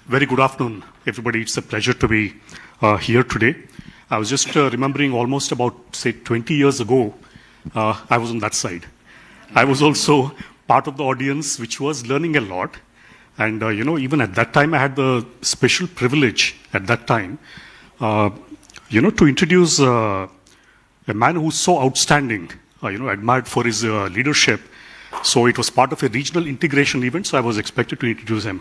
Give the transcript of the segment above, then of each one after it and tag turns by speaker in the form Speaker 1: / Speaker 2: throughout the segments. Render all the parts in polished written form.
Speaker 1: Very good afternoon, everybody. It's a pleasure to be here today. I was just remembering almost about, say, 20 years ago, I was on that side. I was also part of the audience which was learning a lot. And, even at that time, I had the special privilege at that time, to introduce a man who's so outstanding, admired for his leadership. So it was part of a regional integration event, so I was expected to introduce him.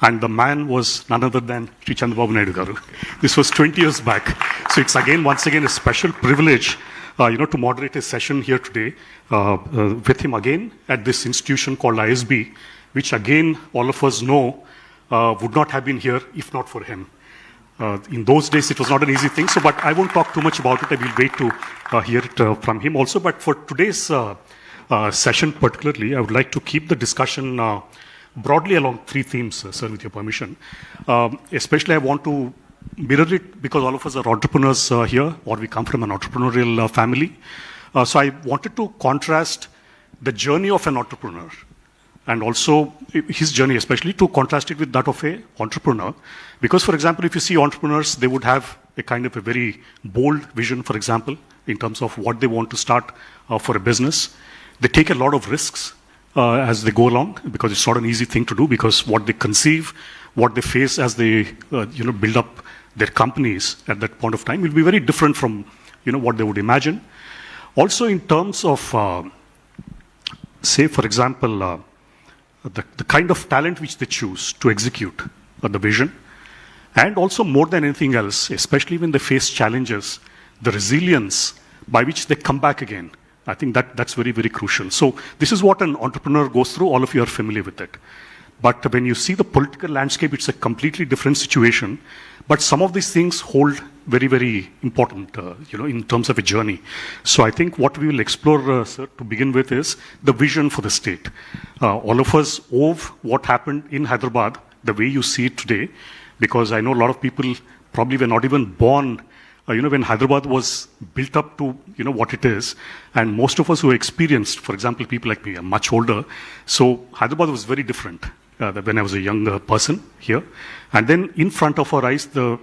Speaker 1: And the man was none other than Chandrababu Naidu garu. This was 20 years back. So it's once again a special privilege, to moderate a session here today with him again at this institution called ISB, which again, all of us know, would not have been here if not for him. In those days, it was not an easy thing. But I won't talk too much about it. I will wait to hear it from him also. But for today's session particularly, I would like to keep the discussion broadly along three themes, sir, with your permission. Especially I want to mirror it because all of us are entrepreneurs here, or we come from an entrepreneurial family. So I wanted to contrast the journey of an entrepreneur and also his journey, especially to contrast it with that of an entrepreneur. Because, for example, if you see entrepreneurs, they would have a kind of a very bold vision, for example, in terms of what they want to start for a business. They take a lot of risks as they go along, because it's not an easy thing to do, because what they conceive, what they face as they build up their companies at that point of time will be very different from what they would imagine. Also in terms of, say, for example, the kind of talent which they choose to execute the vision, and also more than anything else, especially when they face challenges, the resilience by which they come back again. I think that's very, very crucial. So this is what an entrepreneur goes through. All of you are familiar with it. But when you see the political landscape, it's a completely different situation. But some of these things hold very, very important, in terms of a journey. So I think what we will explore, sir, to begin with is the vision for the state. All of us owe what happened in Hyderabad the way you see it today, because I know a lot of people probably were not even born when Hyderabad was built up to, what it is. And most of us who experienced, for example, people like me are much older. So Hyderabad was very different when I was a young person here. And then in front of our eyes, the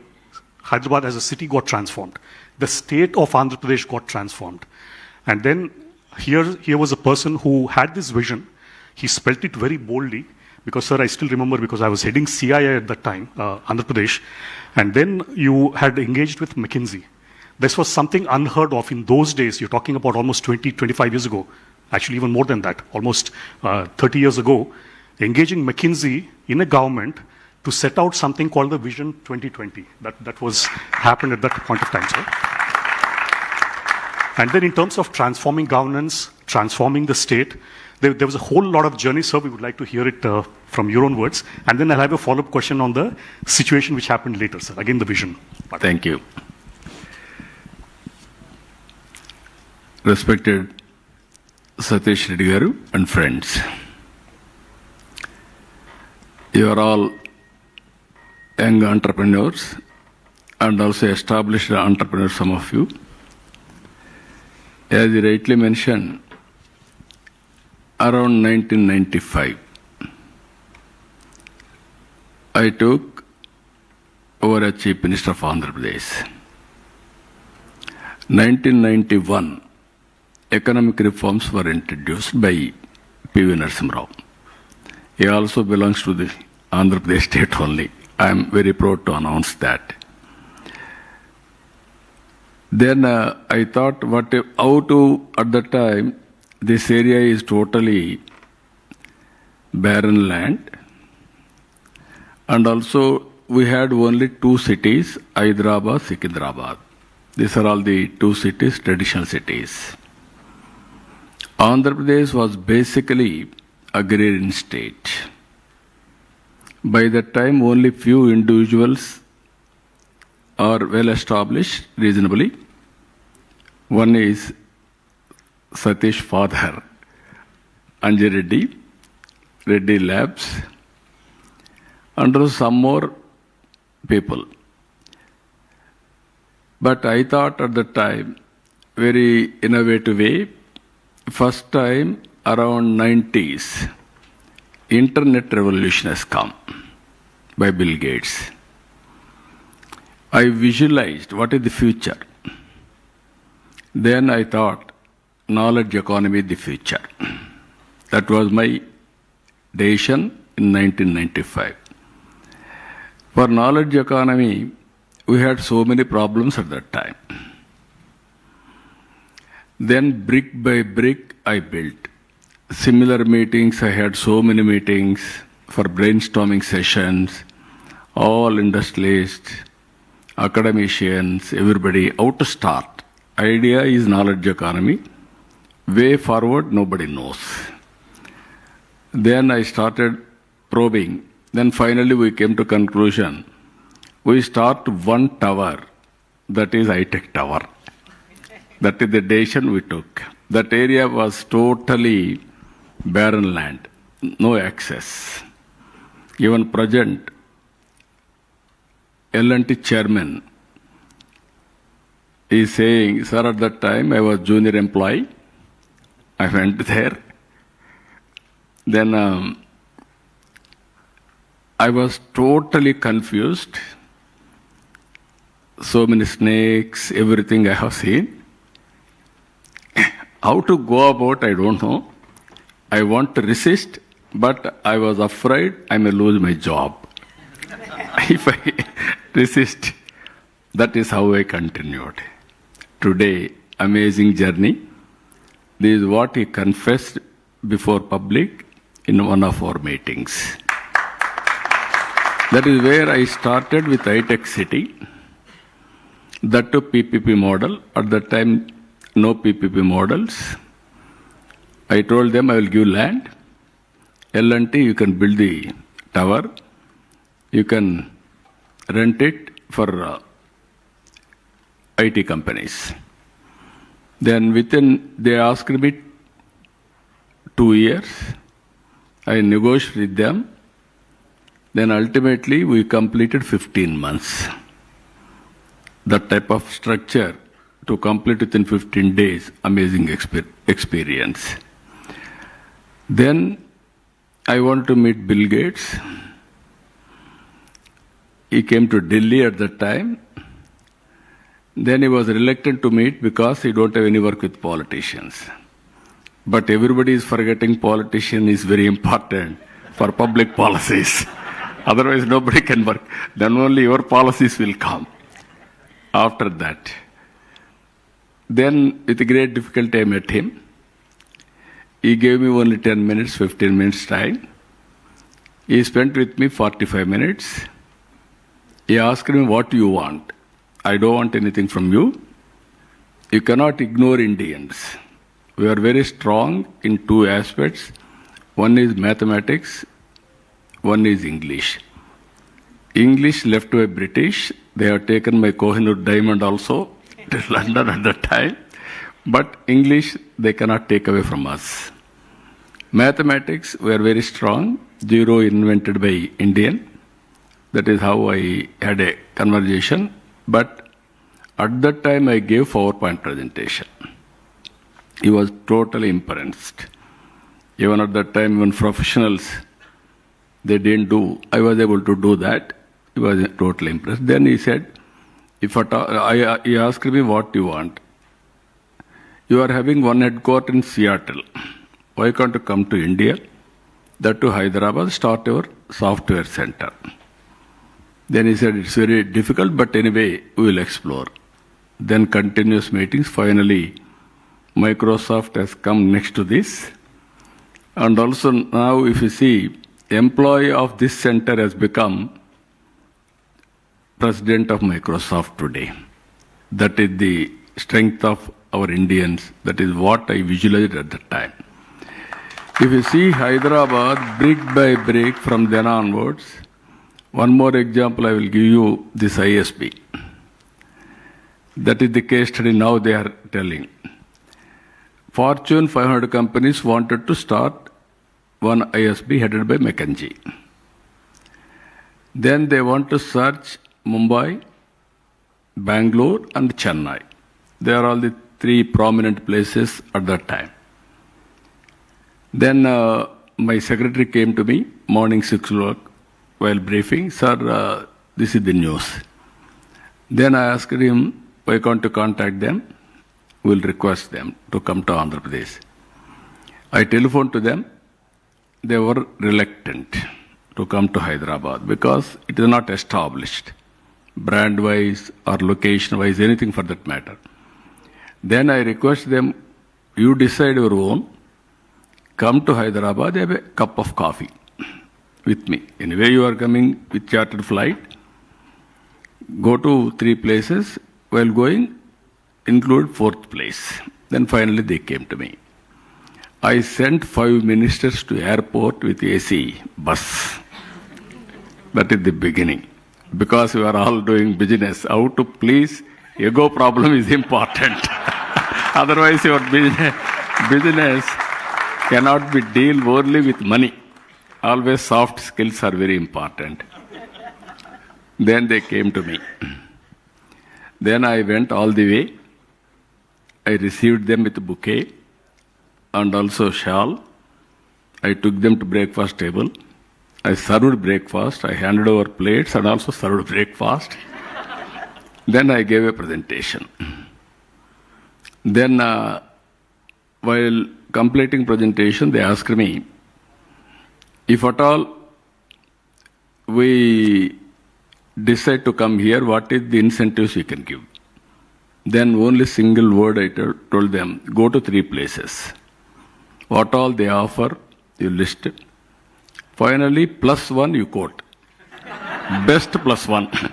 Speaker 1: Hyderabad as a city got transformed. The state of Andhra Pradesh got transformed. And then here was a person who had this vision. He spelt it very boldly. Because, sir, I still remember, because I was heading CIA at that time, Andhra Pradesh, and then you had engaged with McKinsey. This was something unheard of in those days. You're talking about almost 20, 25 years ago, actually even more than that, almost 30 years ago, engaging McKinsey in a government to set out something called the Vision 2020. That was happened at that point of time, sir. And then in terms of transforming governance, transforming the state, there was a whole lot of journey, sir. We would like to hear it from your own words. And then I'll have a follow-up question on the situation which happened later, sir. Again, the vision.
Speaker 2: Thank you. Respected Satish Reddy garu and friends. You are all young entrepreneurs and also established entrepreneurs, some of you. As you rightly mentioned, around 1995, I took over as Chief Minister of Andhra Pradesh. 1991, economic reforms were introduced by P.V. Narasimha Rao. He also belongs to the Andhra Pradesh state only. I am very proud to announce that. Then I thought, at that time, this area is totally barren land. And also, we had only two cities, Hyderabad, Secunderabad. These are all the two cities, traditional cities. Andhra Pradesh was basically agrarian state. By that time, only few individuals are well established reasonably. One is Satish father, Anji Reddy Labs, and some more people. But I thought at the time, very innovative way, first time around 90s, internet revolution has come. by Bill Gates. I visualized what is the future. Then I thought, knowledge economy is the future. That was my decision in 1995. For knowledge economy, we had so many problems at that time. Then brick by brick, I built. Similar meetings, I had so many meetings for brainstorming sessions, all industrialists, academicians, everybody, how to start. Idea is knowledge economy. Way forward, nobody knows. Then I started probing. Then finally we came to conclusion. We start one tower, that is high-tech tower. That is the decision we took. That area was totally barren land, no access. Even present L&T chairman is saying, sir, at that time I was junior employee. I went there. Then I was totally confused. So many snakes, everything I have seen. How to go about, I don't know. I want to resist, but I was afraid I may lose my job. If I resist, that is how I continued. Today, amazing journey. This is what he confessed before public in one of our meetings. That is where I started with high-tech city. That to PPP model. At that time, no PPP models. I told them I will give land. L&T, you can build the tower. You can rent it for IT companies. Then they asked me 2 years. I negotiated with them. Then ultimately we completed 15 months. That type of structure to complete within 15 days, amazing experience. Then I wanted to meet Bill Gates. He came to Delhi at that time. Then he was reluctant to meet because he don't have any work with politicians. But everybody is forgetting politician is very important for public policies. Otherwise nobody can work. Then only your policies will come. After that. Then with great difficulty I met him. He gave me only 10 minutes, 15 minutes time. He spent with me 45 minutes. He asked me, what do you want? I don't want anything from you. You cannot ignore Indians. We are very strong in two aspects. One is mathematics, one is English. English left by British. They have taken my Kohinoor diamond also to London at that time. But English, they cannot take away from us. Mathematics, we are very strong. Zero invented by Indian. That is how I had a conversation. But at that time, I gave PowerPoint presentation. He was totally impressed. Even at that time, when professionals, they didn't do, I was able to do that. He was totally impressed. Then he said, he asked me, what do you want? You are having one headquarters in Seattle. Why can't you come to India? That to Hyderabad, start your software center. Then he said, it's very difficult, but anyway, we will explore. Then continuous meetings. Finally, Microsoft has come next to this. And also now, if you see, employee of this center has become president of Microsoft today. That is the strength of our Indians. That is what I visualized at that time. If you see Hyderabad, brick by brick, from then onwards, one more example I will give you, this ISB. That is the case study now they are telling. Fortune 500 companies wanted to start one ISB headed by McKinsey. Then they want to search Mumbai, Bangalore and Chennai. They are all the three prominent places at that time. Then my secretary came to me, morning 6 o'clock. while briefing, sir, this is the news. Then I asked him, why can't you contact them? We'll request them to come to Andhra Pradesh. I telephoned to them. They were reluctant to come to Hyderabad because it is not established, brand-wise or location-wise, anything for that matter. Then I request them, you decide your own, come to Hyderabad, have a cup of coffee with me. Anyway, you are coming with chartered flight, go to 3 places, while going, include 4th place. Then finally they came to me. I sent 5 ministers to airport with AC bus. That is the beginning. Because we are all doing business, how to please, ego problem is important. Otherwise your business cannot be deal only with money. Always soft skills are very important. Then they came to me. Then I went all the way. I received them with a bouquet and also shawl. I took them to breakfast table. I served breakfast. I handed over plates and also served breakfast. Then I gave a presentation. Then while completing presentation, they asked me, if at all we decide to come here, what is the incentives you can give? Then only single word I told them, go to 3 places. What all they offer, you list it. Finally, +1 you quote. Best +1.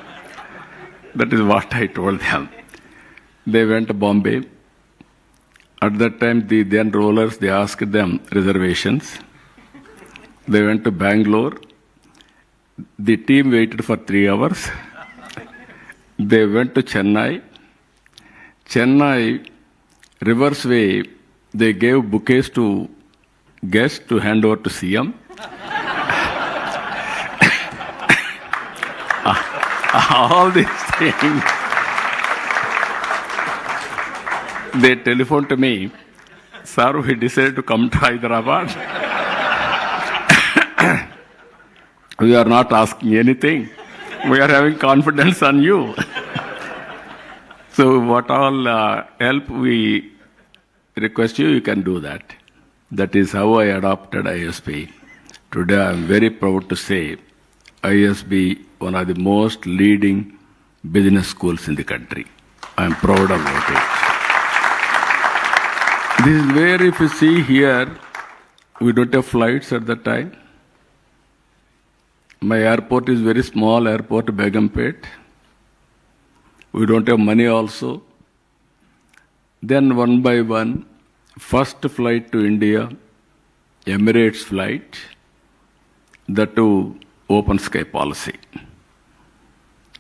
Speaker 2: That is what I told them. They went to Bombay. At that time, the then rollers, they asked them reservations. They went to Bangalore. The team waited for 3 hours. They went to Chennai. Chennai, reverse way, they gave bouquets to guests to hand over to CM. All these things. They telephoned to me, sir, we decided to come to Hyderabad. We are not asking anything. We are having confidence on you. So what all help we request you, you can do that. That is how I adopted ISB. Today I am very proud to say ISB, one of the most leading business schools in the country. I am proud about it. This is where, if you see here, we don't have flights at that time. My airport is very small airport, Begumpet. We don't have money also. Then one by one, first flight to India, Emirates flight, that too open sky policy.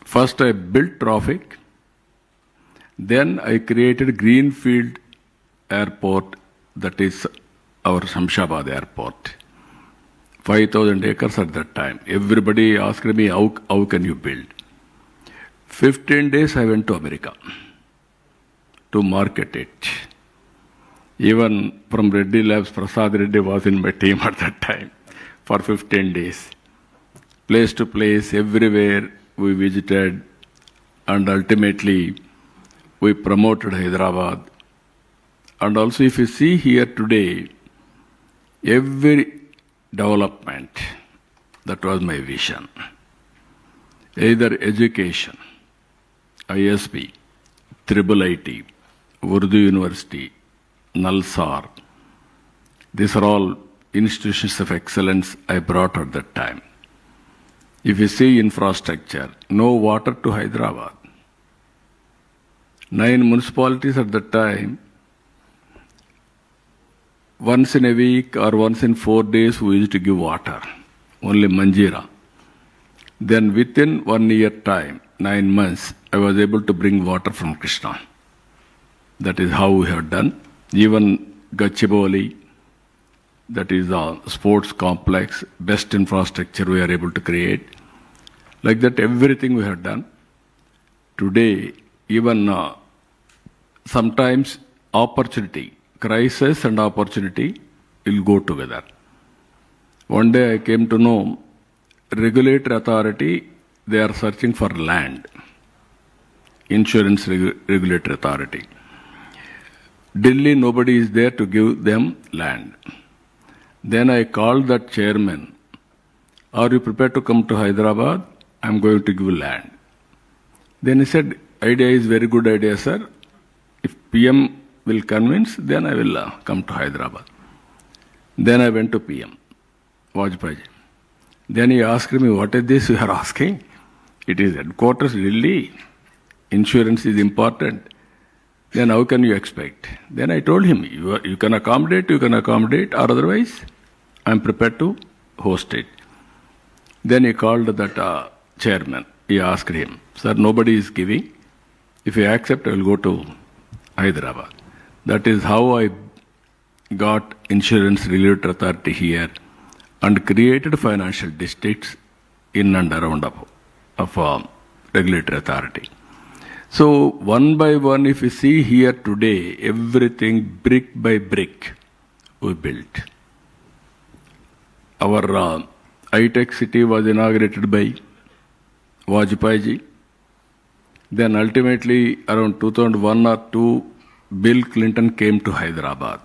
Speaker 2: First I built traffic, then I created Greenfield Airport, that is our Shamshabad Airport. 5,000 acres at that time. Everybody asked me, how can you build? 15 days I went to America to market it. Even from Reddy Labs, Prasad Reddy was in my team at that time for 15 days. Place to place, everywhere we visited, and ultimately we promoted Hyderabad. And also if you see here today, every development, that was my vision. Either education, ISB, IIIT, Urdu University, Nalsar, these are all institutions of excellence I brought at that time. If you see infrastructure, no water to Hyderabad. 9 municipalities at that time, once in a week or once in 4 days we used to give water, only Manjira. Then within 1 year time, 9 months, I was able to bring water from Krishna. That is how we have done. Even Gachibowli, that is a sports complex, best infrastructure we are able to create. Like that, everything we have done. Today, even sometimes opportunity, crisis and opportunity will go together. One day I came to know regulatory authority, they are searching for land. Insurance regulatory authority. Delhi, nobody is there to give them land. Then I called that chairman. Are you prepared to come to Hyderabad? I'm going to give land. Then he said, idea is very good idea, sir. If PM will convince, then I will come to Hyderabad. Then I went to PM, Vajpayee. Then he asked me, what is this you are asking? It is headquarters, Delhi. Insurance is important. Then how can you expect? Then I told him, you can accommodate, or otherwise, I'm prepared to host it. Then he called that chairman. He asked him, sir, nobody is giving. If you accept, I will go to Hyderabad. That is how I got Insurance Regulatory Authority here and created financial districts in and around of regulatory authority. So one by one, if you see here today, everything brick by brick we built. Our high-tech city was inaugurated by Vajpayee. Then ultimately around 2001 or 2, Bill Clinton came to Hyderabad.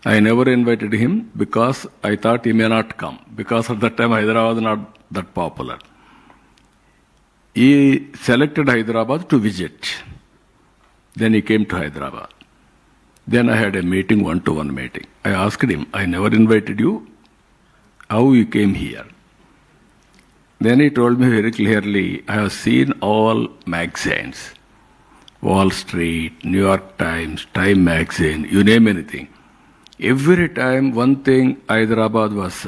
Speaker 2: I never invited him because I thought he may not come, because at that time Hyderabad was not that popular. He selected Hyderabad to visit. Then he came to Hyderabad. Then I had a meeting, one-to-one meeting. I asked him, I never invited you. How you came here? Then he told me very clearly, I have seen all magazines. Wall Street, New York Times, Time Magazine, you name anything. Every time one thing, Hyderabad was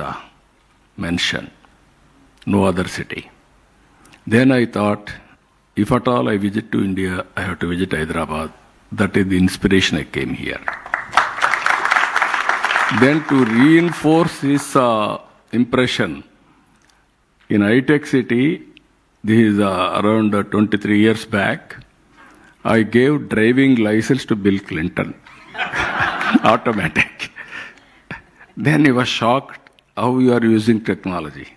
Speaker 2: mentioned. No other city. Then I thought, if at all I visit to India, I have to visit Hyderabad. That is the inspiration I came here. Then to reinforce his impression, in high-tech city, this is around 23 years back, I gave driving license to Bill Clinton, automatic. Then he was shocked how you are using technology.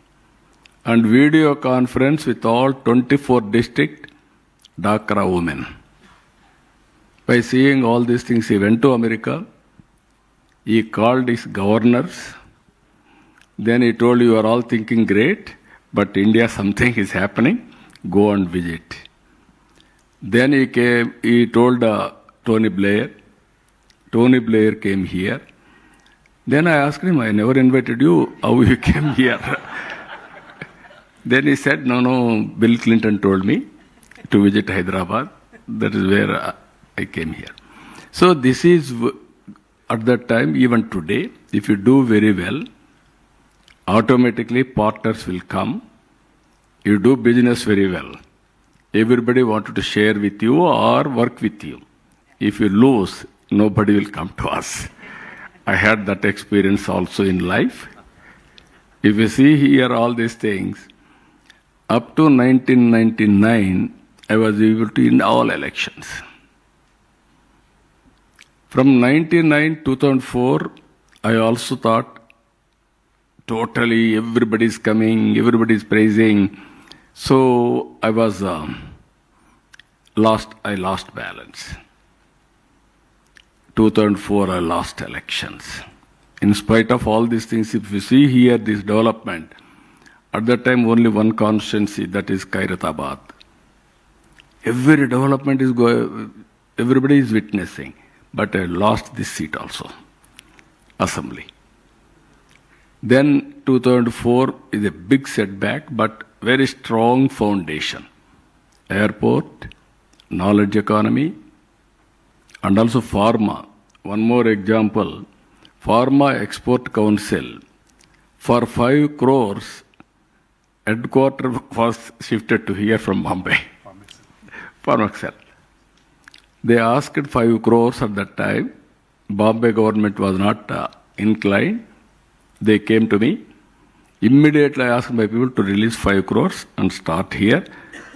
Speaker 2: And video conference with all 24 district Dhaka women. By seeing all these things, he went to America. He called his governors. Then he told, you are all thinking great, but India something is happening. Go and visit. Then he told Tony Blair. Tony Blair came here. Then I asked him, I never invited you. How you came here? Then he said, no, Bill Clinton told me to visit Hyderabad. That is where I came here. So this is, at that time, even today, if you do very well, automatically partners will come. You do business very well. Everybody wanted to share with you or work with you. If you lose, nobody will come to us. I had that experience also in life. If you see here all these things, up to 1999, I was able to win all elections. From 1999 to 2004, I also thought totally everybody is coming, everybody is praising. So I was I lost balance. 2004, I lost elections. In spite of all these things, if you see here this development, at that time only one constituency, that is Hyderabad. Every development is everybody is witnessing. But I lost this seat also, assembly. Then 2004 is a big setback, but very strong foundation. Airport, knowledge economy, and also pharma. One more example, Pharma Export Council. For 5 crores, headquarters was shifted to here from Bombay. Pharma. They asked 5 crores at that time. Bombay government was not inclined. They came to me. Immediately I asked my people to release 5 crores and start here.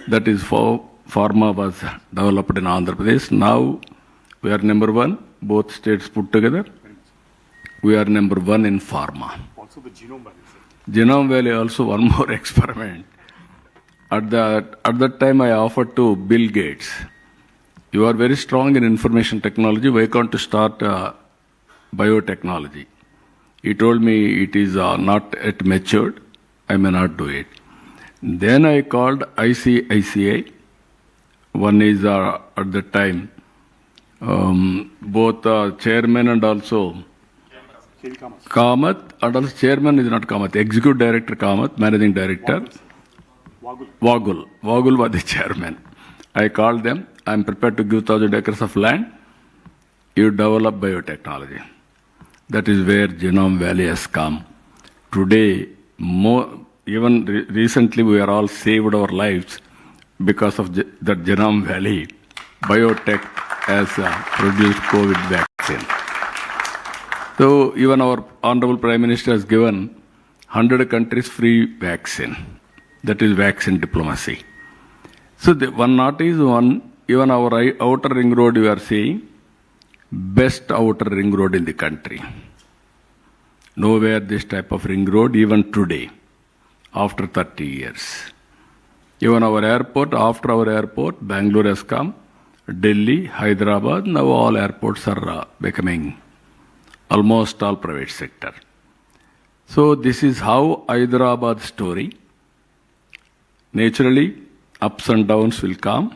Speaker 2: That is how pharma was developed in Andhra Pradesh. Now we are number 1, both states put together. We are number 1 in pharma.
Speaker 1: Also the genome bank.
Speaker 2: Genome Valley also one more experiment. At that time, I offered to Bill Gates, you are very strong in information technology, why can't you start biotechnology? He told me it is not yet matured, I may not do it. Then I called ICICI. One is at the time, both chairman and also Kamath, and also chairman is not Kamath, executive director Kamath, managing director Wagul was the chairman. I called them, I am prepared to give 1,000 acres of land, you develop biotechnology. That is where Genome Valley has come. Today, even recently we are all saved our lives because of that Genome Valley. Biotech has produced COVID vaccine. So even our Honorable Prime Minister has given 100 countries free vaccine. That is vaccine diplomacy. So one not is one, even our outer ring road we are seeing, best outer ring road in the country. Nowhere this type of ring road even today, after 30 years. Even our airport, after our airport, Bangalore has come, Delhi, Hyderabad, now all airports are becoming almost all private sector. So this is how Hyderabad story. Naturally, ups and downs will come.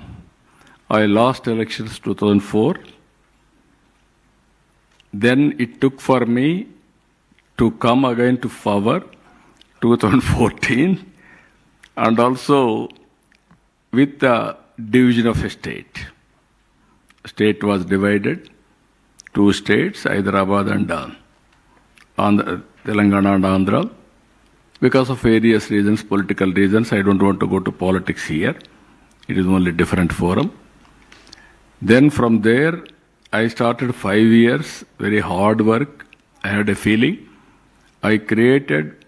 Speaker 2: I lost elections 2004. Then it took for me to come again to power 2014 and also with the division of a state. State was divided, 2 states, Hyderabad and Telangana and Andhra. Because of various reasons, political reasons, I don't want to go to politics here. It is only different forum. Then from there, I started 5 years, very hard work. I had a feeling. I created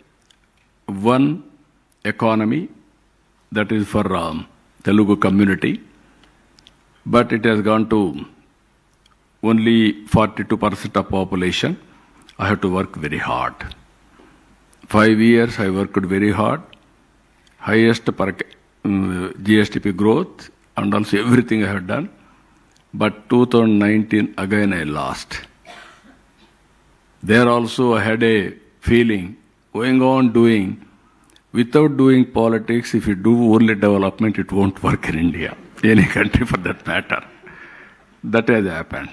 Speaker 2: one economy that is for Telugu community, but it has gone to only 42% of population. I have to work very hard. 5 years I worked very hard, highest per GSTP growth and also everything I have done. But 2019 again I lost. There also I had a feeling going on doing, without doing politics, if you do only development, it won't work in India, any country for that matter. That has happened.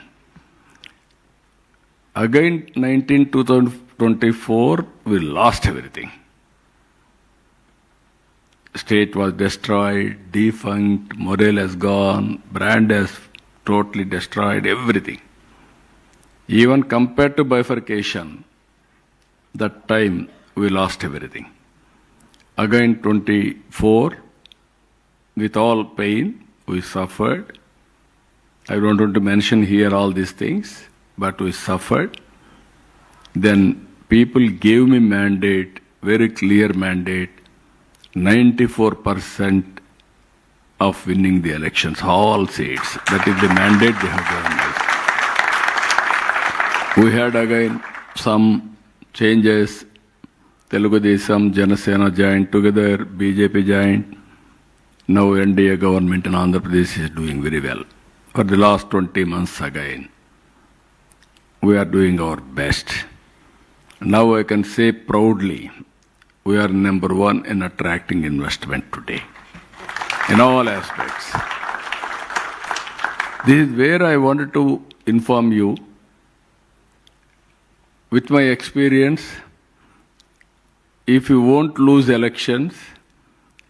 Speaker 2: Again, 2024, we lost everything. State was destroyed, defunct, morale has gone, brand has totally destroyed, everything. Even compared to bifurcation, that time we lost everything. Again, 24, with all pain, we suffered. I don't want to mention here all these things, but we suffered. Then people gave me mandate, very clear mandate, 94% of winning the elections, all seats. That is the mandate they have given us. We had again some changes. Telugu Desam, Janasena joined together, BJP joined. Now NDA government in Andhra Pradesh is doing very well. For the last 20 months again, we are doing our best. Now I can say proudly, we are number 1 in attracting investment today, in all aspects. This is where I wanted to inform you. With my experience, if you won't lose elections,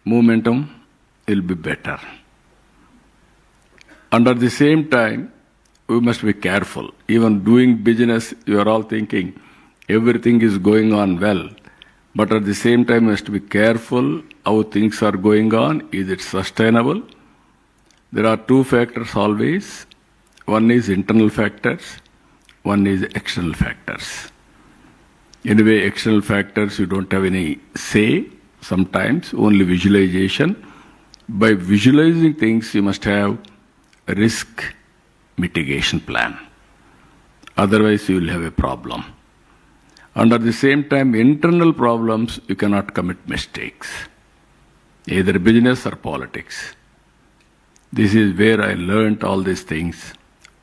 Speaker 2: momentum will be better. And at the same time, we must be careful. Even doing business, you are all thinking everything is going on well. But at the same time, we must be careful how things are going on. Is it sustainable? There are 2 factors always. One is internal factors, one is external factors. Anyway, external factors, you don't have any say sometimes, only visualization. By visualizing things, you must have a risk mitigation plan. Otherwise, you will have a problem. And at the same time, internal problems, you cannot commit mistakes, either business or politics. This is where I learned all these things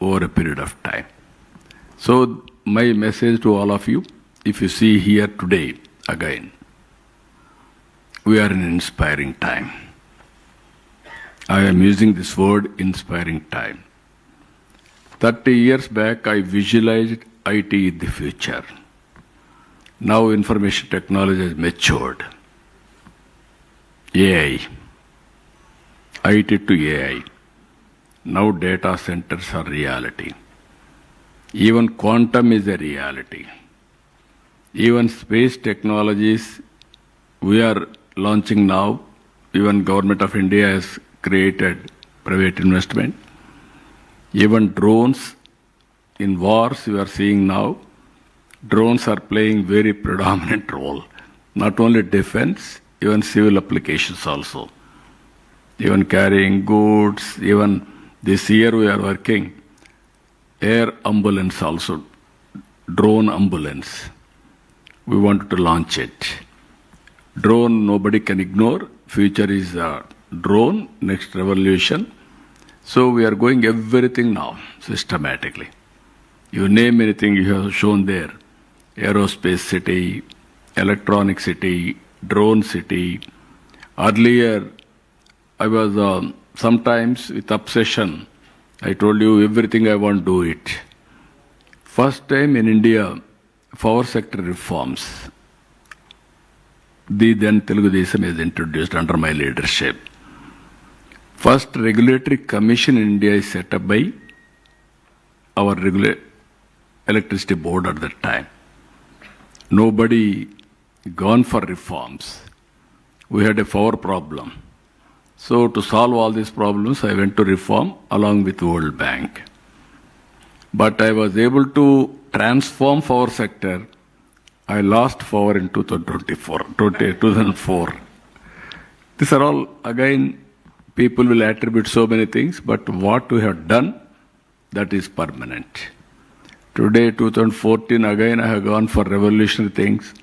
Speaker 2: over a period of time. So my message to all of you, if you see here today, again, we are in an inspiring time. I am using this word, inspiring time. 30 years back, I visualized IT in the future. Now information technology has matured. AI, IT to AI. Now data centers are reality. Even quantum is a reality. Even space technologies we are launching now. Even Government of India has created private investment. Even drones in wars we are seeing now. Drones are playing very predominant role. Not only defense, even civil applications also. Even carrying goods, even this year we are working air ambulance also, drone ambulance. We want to launch it. Drone nobody can ignore. Future is a drone, next revolution. So we are going everything now, systematically. You name anything you have shown there. Aerospace city, electronic city, drone city. Earlier, I was sometimes with obsession. I told you everything I want to do it. First time in India, power sector reforms. The then Telugu Desam is introduced under my leadership. First regulatory commission in India is set up by our electricity board at that time. Nobody gone for reforms. We had a power problem. So to solve all these problems, I went to reform along with World Bank. But I was able to transform power sector. I lost power in 2004. These are all, again, people will attribute so many things, but what we have done, that is permanent. Today, 2014, again, I have gone for revolutionary things.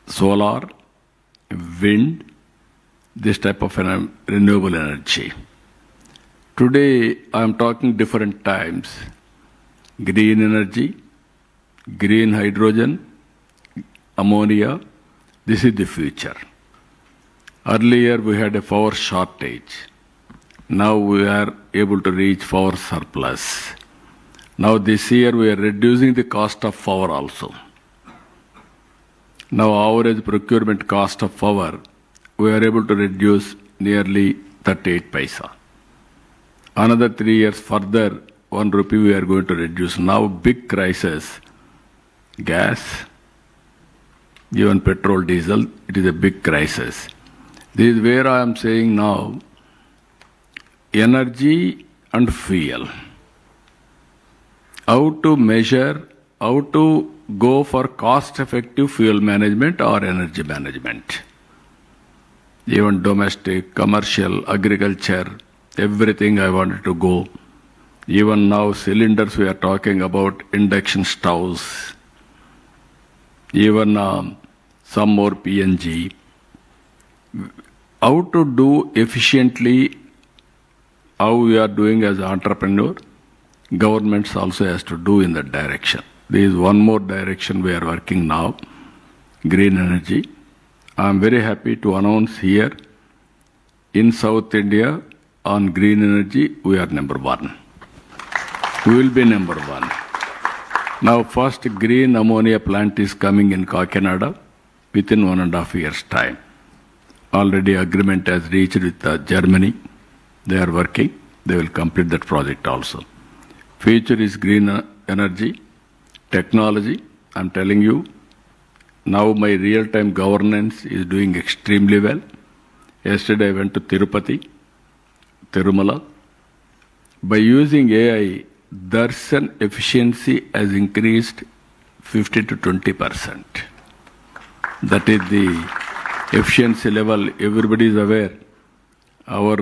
Speaker 2: Solar, wind, this type of renewable energy. Today, I am talking different times. Green energy, green hydrogen, ammonia, this is the future. Earlier, we had a power shortage. Now we are able to reach power surplus. Now this year, we are reducing the cost of power also. Now average procurement cost of power, we are able to reduce nearly 38 paisa. Another 3 years further, 1 rupee we are going to reduce. Now big crisis, gas, even petrol, diesel, it is a big crisis. This is where I am saying now, energy and fuel. How to measure, how to go for cost-effective fuel management or energy management. Even domestic, commercial, agriculture, everything I wanted to go. Even now cylinders we are talking about, induction stoves. Even some more PNG. How to do efficiently, how we are doing as an entrepreneur, governments also has to do in that direction. There is one more direction we are working now, green energy. I am very happy to announce here, in South India, on green energy, we are number 1. We will be number 1. Now, first green ammonia plant is coming in Kakinada within 1.5 years' time. Already agreement has reached with Germany. They are working. They will complete that project also. Future is green energy, technology. I'm telling you, now my real-time governance is doing extremely well. Yesterday I went to Tirupati, Tirumala. By using AI, darshan efficiency has increased 50 to 20%. That is the efficiency level. Everybody is aware. Our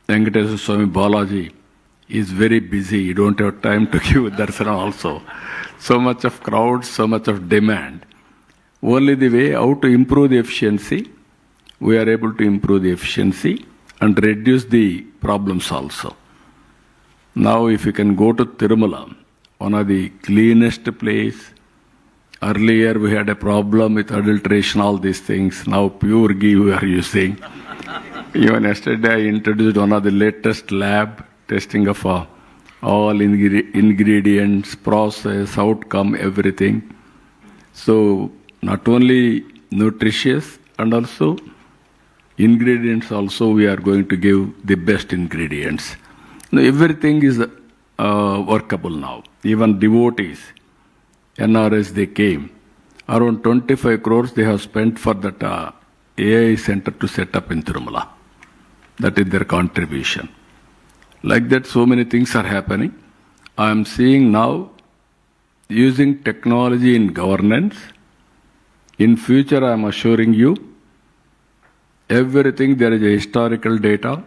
Speaker 2: Venkateswara Swami Balaji is very busy. You don't have time to give darshan also. so much of crowd, so much of demand. Only the way how to improve the efficiency, we are able to improve the efficiency and reduce the problems also. Now, if you can go to Tirumala, one of the cleanest place. Earlier, we had a problem with adulteration, all these things. Now, pure ghee we are using. Even yesterday, I introduced one of the latest lab testing of all ingredients, process, outcome, everything. So, not only nutritious and also ingredients also we are going to give the best ingredients. Now, everything is workable now. Even devotees, NRS, they came. Around 25 crores they have spent for that AI center to set up in Tirumala. That is their contribution. Like that, so many things are happening. I am seeing now using technology in governance. In future, I am assuring you, everything there is a historical data,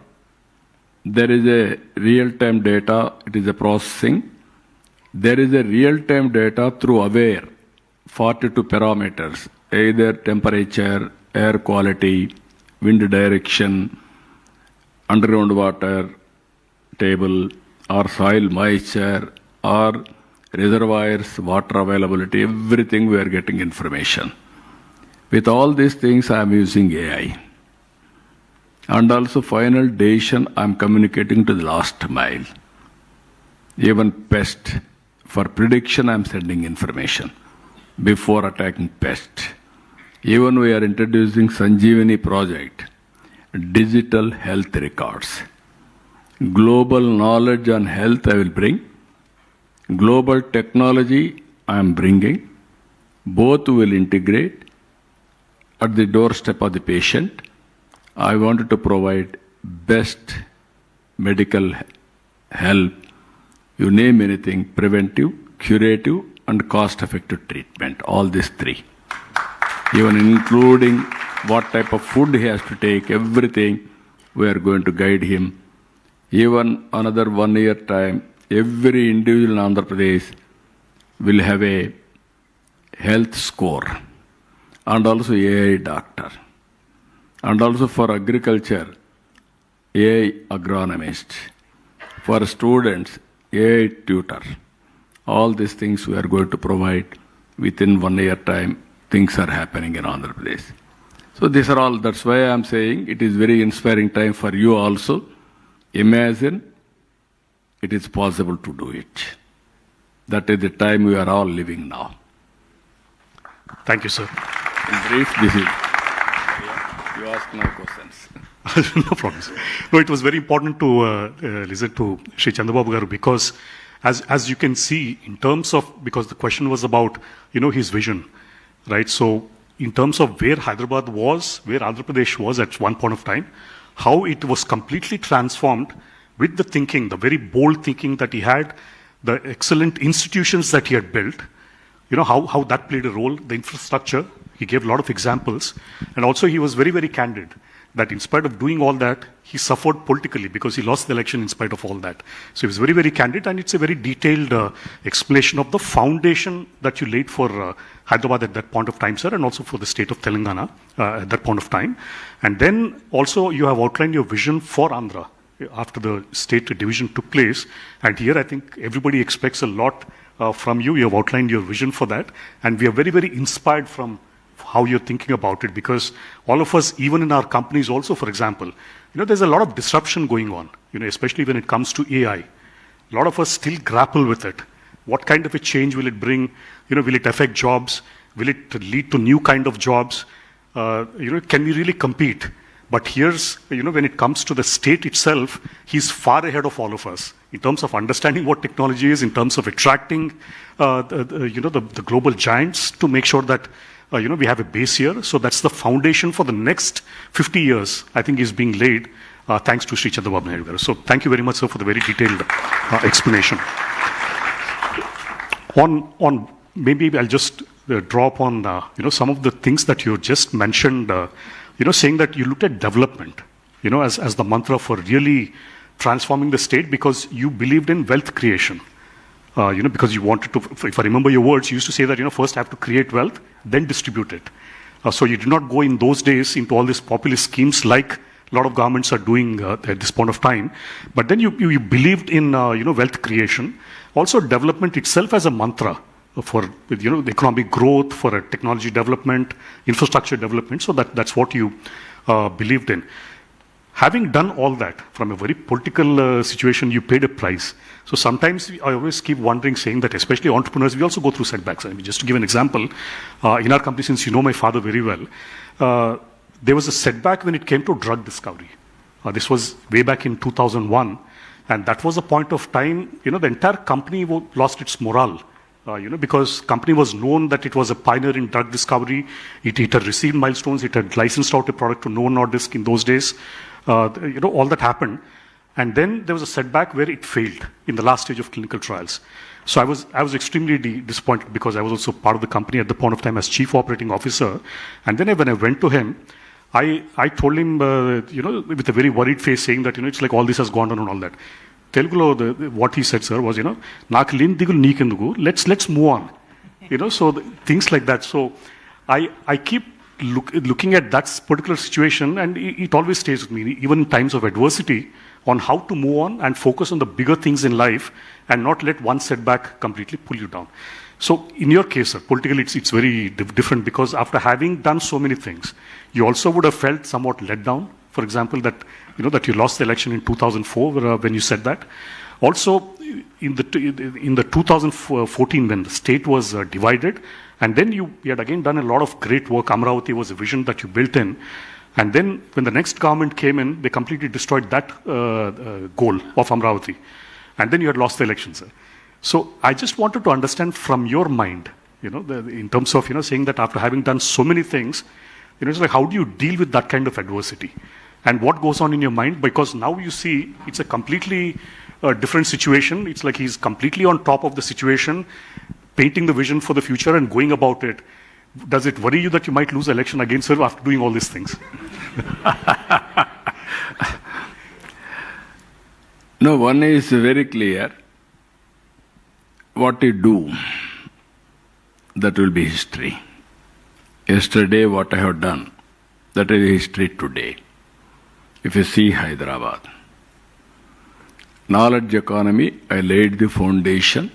Speaker 2: there is a real-time data, it is a processing. There is a real-time data through AWARE, 42 parameters, either temperature, air quality, wind direction, underground water table, or soil moisture, or reservoirs, water availability, everything we are getting information. With all these things, I am using AI. And also final decision, I am communicating to the last mile. Even pest, for prediction, I am sending information before attacking pest. Even we are introducing Sanjeevani project, digital health records. Global knowledge on health I will bring. Global technology I am bringing. Both will integrate at the doorstep of the patient. I wanted to provide best medical help. You name anything, preventive, curative, and cost-effective treatment. All these three. Even including what type of food he has to take, everything, we are going to guide him. Even another 1 year time, every individual in Andhra Pradesh will have a health score and also AI doctor. And also for agriculture, AI agronomist. For students, AI tutor. All these things we are going to provide within 1 year time. Things are happening in Andhra Pradesh. So these are all, that's why I am saying it is very inspiring time for you also. Imagine it is possible to do it. That is the time we are all living now.
Speaker 1: Thank you, sir.
Speaker 2: In brief, this is. You ask no questions.
Speaker 1: No problem, sir. No, it was very important to listen to Sri Chandrababu Garu because as you can see, in terms of, because the question was about, his vision, right? So in terms of where Hyderabad was, where Andhra Pradesh was at one point of time, how it was completely transformed with the thinking, the very bold thinking that he had, the excellent institutions that he had built, how that played a role, the infrastructure. He gave a lot of examples. And also he was very, very candid that in spite of doing all that, he suffered politically because he lost the election in spite of all that. So he was very, very candid, and it's a very detailed explanation of the foundation that you laid for Hyderabad at that point of time, sir, and also for the state of Telangana at that point of time. And then also you have outlined your vision for Andhra after the state division took place. And here I think everybody expects a lot from you. You have outlined your vision for that. And we are very, very inspired from how you're thinking about it, because all of us, even in our companies also, for example, there's a lot of disruption going on, especially when it comes to AI. A lot of us still grapple with it. What kind of a change will it bring? Will it affect jobs? Will it lead to new kind of jobs? Can we really compete? But here's, when it comes to the state itself, he's far ahead of all of us in terms of understanding what technology is, in terms of attracting, the global giants to make sure that we have a base here. So that's the foundation for the next 50 years, I think, is being laid thanks to Sri Chandrababu Naidu. So thank you very much, sir, for the very detailed explanation. On maybe I'll just draw upon some of the things that you just mentioned. Saying that you looked at development, as the mantra for really transforming the state because you believed in wealth creation. because you wanted to, if I remember your words, you used to say that, first I have to create wealth, then distribute it. So you did not go in those days into all these populist schemes like a lot of governments are doing at this point of time. But then you believed in, wealth creation. Also development itself as a mantra for, the economic growth, for a technology development, infrastructure development. So that's what you believed in. Having done all that from a very political situation, you paid a price. So sometimes I always keep wondering, saying that especially entrepreneurs, we also go through setbacks. I mean, just to give an example, in our company, since you know my father very well, there was a setback when it came to drug discovery. This was way back in 2001. And that was a point of time, the entire company lost its morale. Because company was known that it was a pioneer in drug discovery. It had received milestones. It had licensed out a product to Novo Nordisk in those days. All that happened. And then there was a setback where it failed in the last stage of clinical trials. So I was extremely disappointed because I was also part of the company at the point of time as chief operating officer. And then when I went to him, I told him, with a very worried face, saying that, it's like all this has gone on and all that. Telugulo, what he said, sir, was, "Naaku leni digulu neekenduku, let's move on." So things like that. So I keep looking at that particular situation, and it always stays with me, even in times of adversity, on how to move on and focus on the bigger things in life and not let one setback completely pull you down. So in your case, sir, politically it's very different, because after having done so many things, you also would have felt somewhat let down. For example, that you lost the election in 2004 when you said that. Also, in the 2014 when the state was divided, and then you had again done a lot of great work. Amravati was a vision that you built in. And then when the next government came in, they completely destroyed that goal of Amravati. And then you had lost the election, sir. So I just wanted to understand from your mind, in terms of, saying that after having done so many things, it's like, how do you deal with that kind of adversity? And what goes on in your mind? Because now you see it's a completely different situation. It's like he's completely on top of the situation, painting the vision for the future and going about it. Does it worry you that you might lose election again, sir, after doing all these things?
Speaker 2: No, one is very clear. What you do, that will be history. Yesterday, what I have done, that is history today. If you see Hyderabad, knowledge economy, I laid the foundation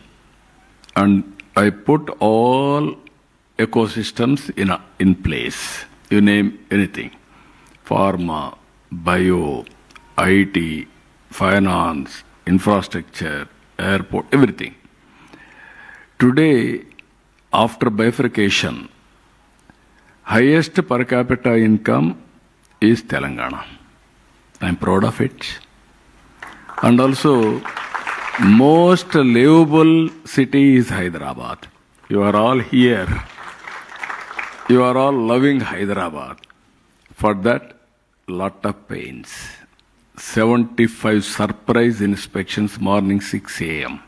Speaker 2: and I put all ecosystems in place. You name anything. Pharma, bio, IT, finance, infrastructure, airport, everything. Today, after bifurcation, highest per capita income is Telangana. I'm proud of it. And also, most livable city is Hyderabad. You are all here. You are all loving Hyderabad. For that, lot of pains. 75 surprise inspections morning 6 a.m.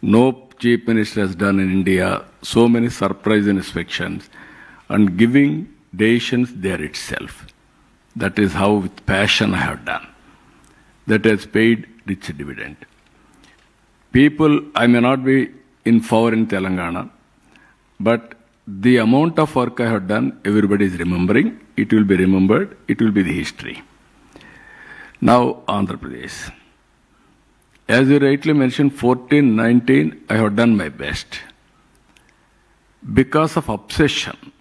Speaker 2: No chief minister has done in India so many surprise inspections and giving decisions there itself. That is how with passion I have done. That has paid rich dividend. People, I may not be in favor in Telangana, but the amount of work I have done, everybody is remembering. It will be remembered. It will be the history. Now, Andhra Pradesh. As you rightly mentioned, 14, 19, I have done my best. Because of obsession.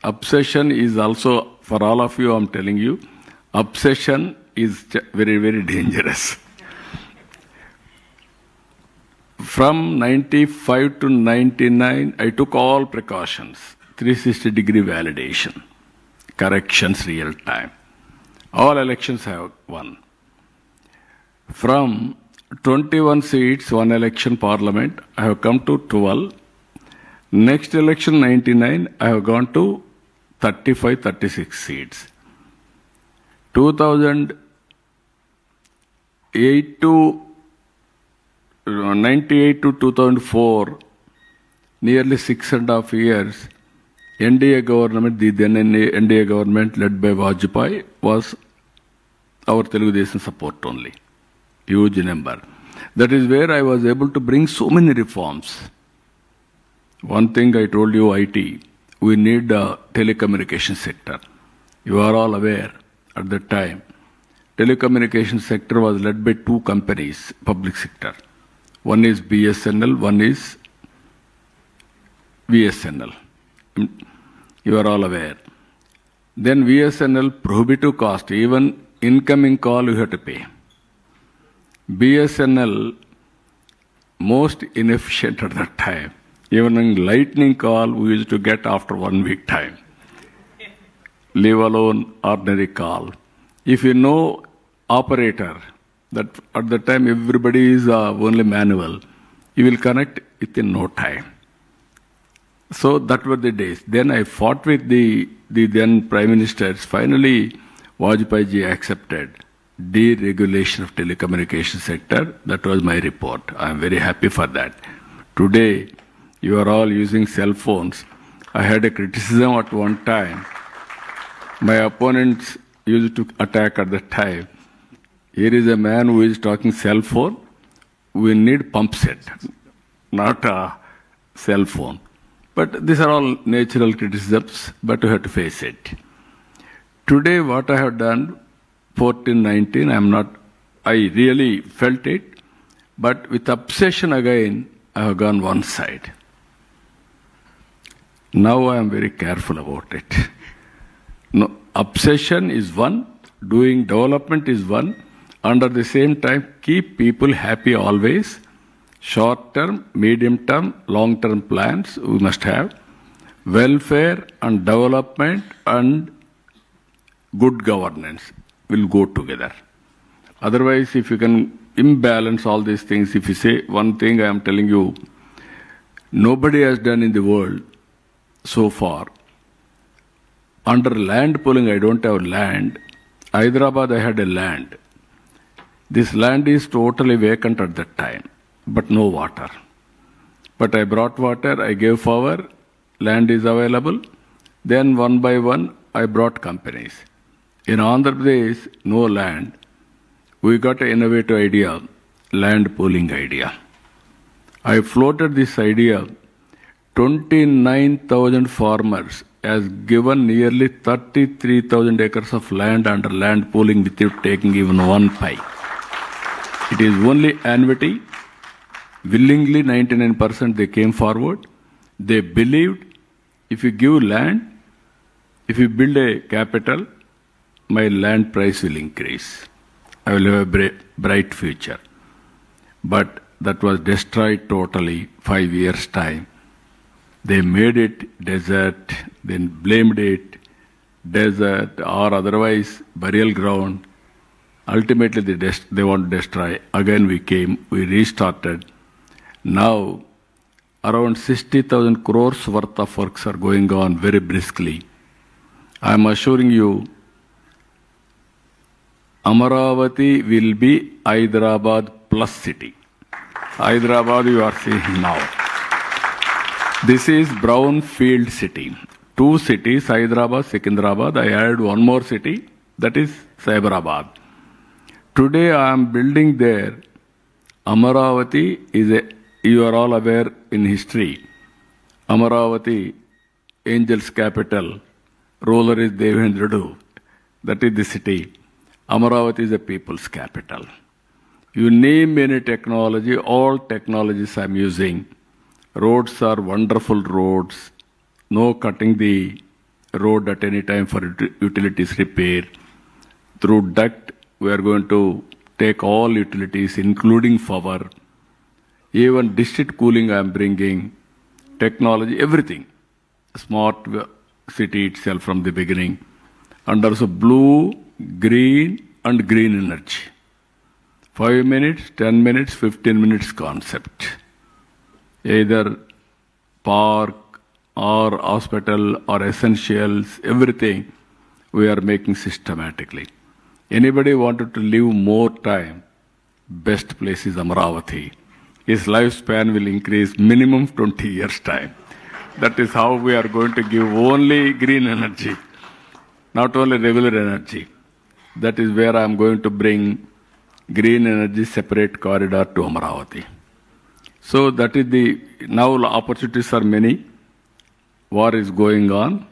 Speaker 2: Obsession is also, for all of you, I'm telling you, obsession is very, very dangerous. From 95 to 99, I took all precautions. 360-degree validation, corrections real time. All elections I have won. From 21 seats, one election parliament, I have come to 12. Next election, 99, I have gone to 35, 36 seats. 2008 to 98 to 2004, nearly 6.5 years, NDA government, the then NDA government led by Vajpayee, was our Telugu Desam support only. Huge number. That is where I was able to bring so many reforms. One thing I told you, IT, we need a telecommunication sector. You are all aware at that time, telecommunication sector was led by two companies, public sector. One is BSNL, one is VSNL. You are all aware. Then VSNL prohibitive cost, even incoming call you have to pay. BSNL most inefficient at that time. Even in lightning call we used to get after 1 week time. Leave alone ordinary call. If you know operator, that at the time everybody is only manual, you will connect within no time. So that were the days. Then I fought with the then Prime Ministers. Finally, Vajpayee ji accepted deregulation of telecommunication sector. That was my report. I am very happy for that. Today, you are all using cell phones. I had a criticism at one time. My opponents used to attack at that time. Here is a man who is talking cell phone. We need pump set, not a cell phone. But these are all natural criticisms, but we have to face it. Today, what I have done, 14, 19, I really felt it, but with obsession again, I have gone one side. Now I am very careful about it. No, obsession is one, doing development is one, under the same time, keep people happy always. Short-term, medium-term, long-term plans we must have. Welfare and development and good governance will go together. Otherwise, if you can imbalance all these things, if you say one thing I am telling you, nobody has done in the world so far. Under land pooling, I don't have land. Hyderabad, I had a land. This land is totally vacant at that time, but no water. But I brought water, I gave power, land is available. Then one by one, I brought companies. In Andhra Pradesh, no land. We got an innovative idea, land pooling idea. I floated this idea. 29,000 farmers has given nearly 33,000 acres of land under land pooling without taking even one pie. It is only annuity. Willingly, 99% they came forward. They believed if you give land, if you build a capital, my land price will increase. I will have a bright future. But that was destroyed totally 5 years' time. They made it desert, then blamed it desert or otherwise burial ground. Ultimately, they want to destroy. Again, we came, we restarted. Now, around 60,000 crores worth of works are going on very briskly. I am assuring you, Amaravati will be Hyderabad plus city. Hyderabad you are seeing now. This is brownfield city. 2 cities, Hyderabad, Secunderabad. I added one more city, that is Hyderabad. Today I am building there. Amaravati is you are all aware in history. Amaravati, Angels capital, ruler is Devendradu. That is the city. Amaravati is the people's capital. You name any technology, all technologies I am using. Roads are wonderful roads. No cutting the road at any time for utilities repair. Through duct, we are going to take all utilities, including power. Even district cooling I am bringing. Technology, everything. Smart city itself from the beginning. And also blue, green and green energy. 5 minutes, 10 minutes, 15 minutes concept. Either park or hospital or essentials, everything we are making systematically. Anybody wanted to live more time, best place is Amaravati. His lifespan will increase minimum 20 years time. That is how we are going to give only green energy, not only regular energy. That is where I am going to bring green energy separate corridor to Amaravati. So that is the, now opportunities are many. War is going on.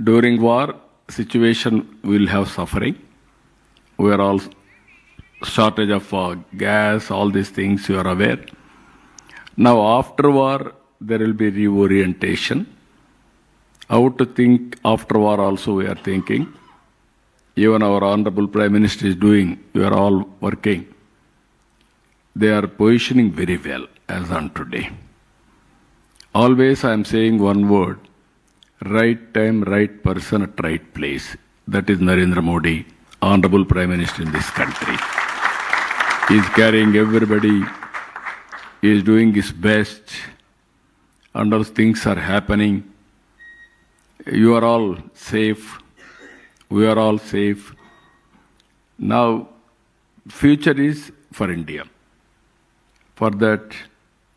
Speaker 2: During war, situation will have suffering. We are all shortage of gas, all these things you are aware. Now after war, there will be reorientation. How to think after war also we are thinking. Even our Honorable Prime Minister is doing, we are all working. They are positioning very well as on today. Always I am saying one word, right time, right person at right place. That is Narendra Modi, Honorable Prime Minister in this country. He is carrying everybody, he is doing his best, and all things are happening. You are all safe, we are all safe. Now, future is for India. For that,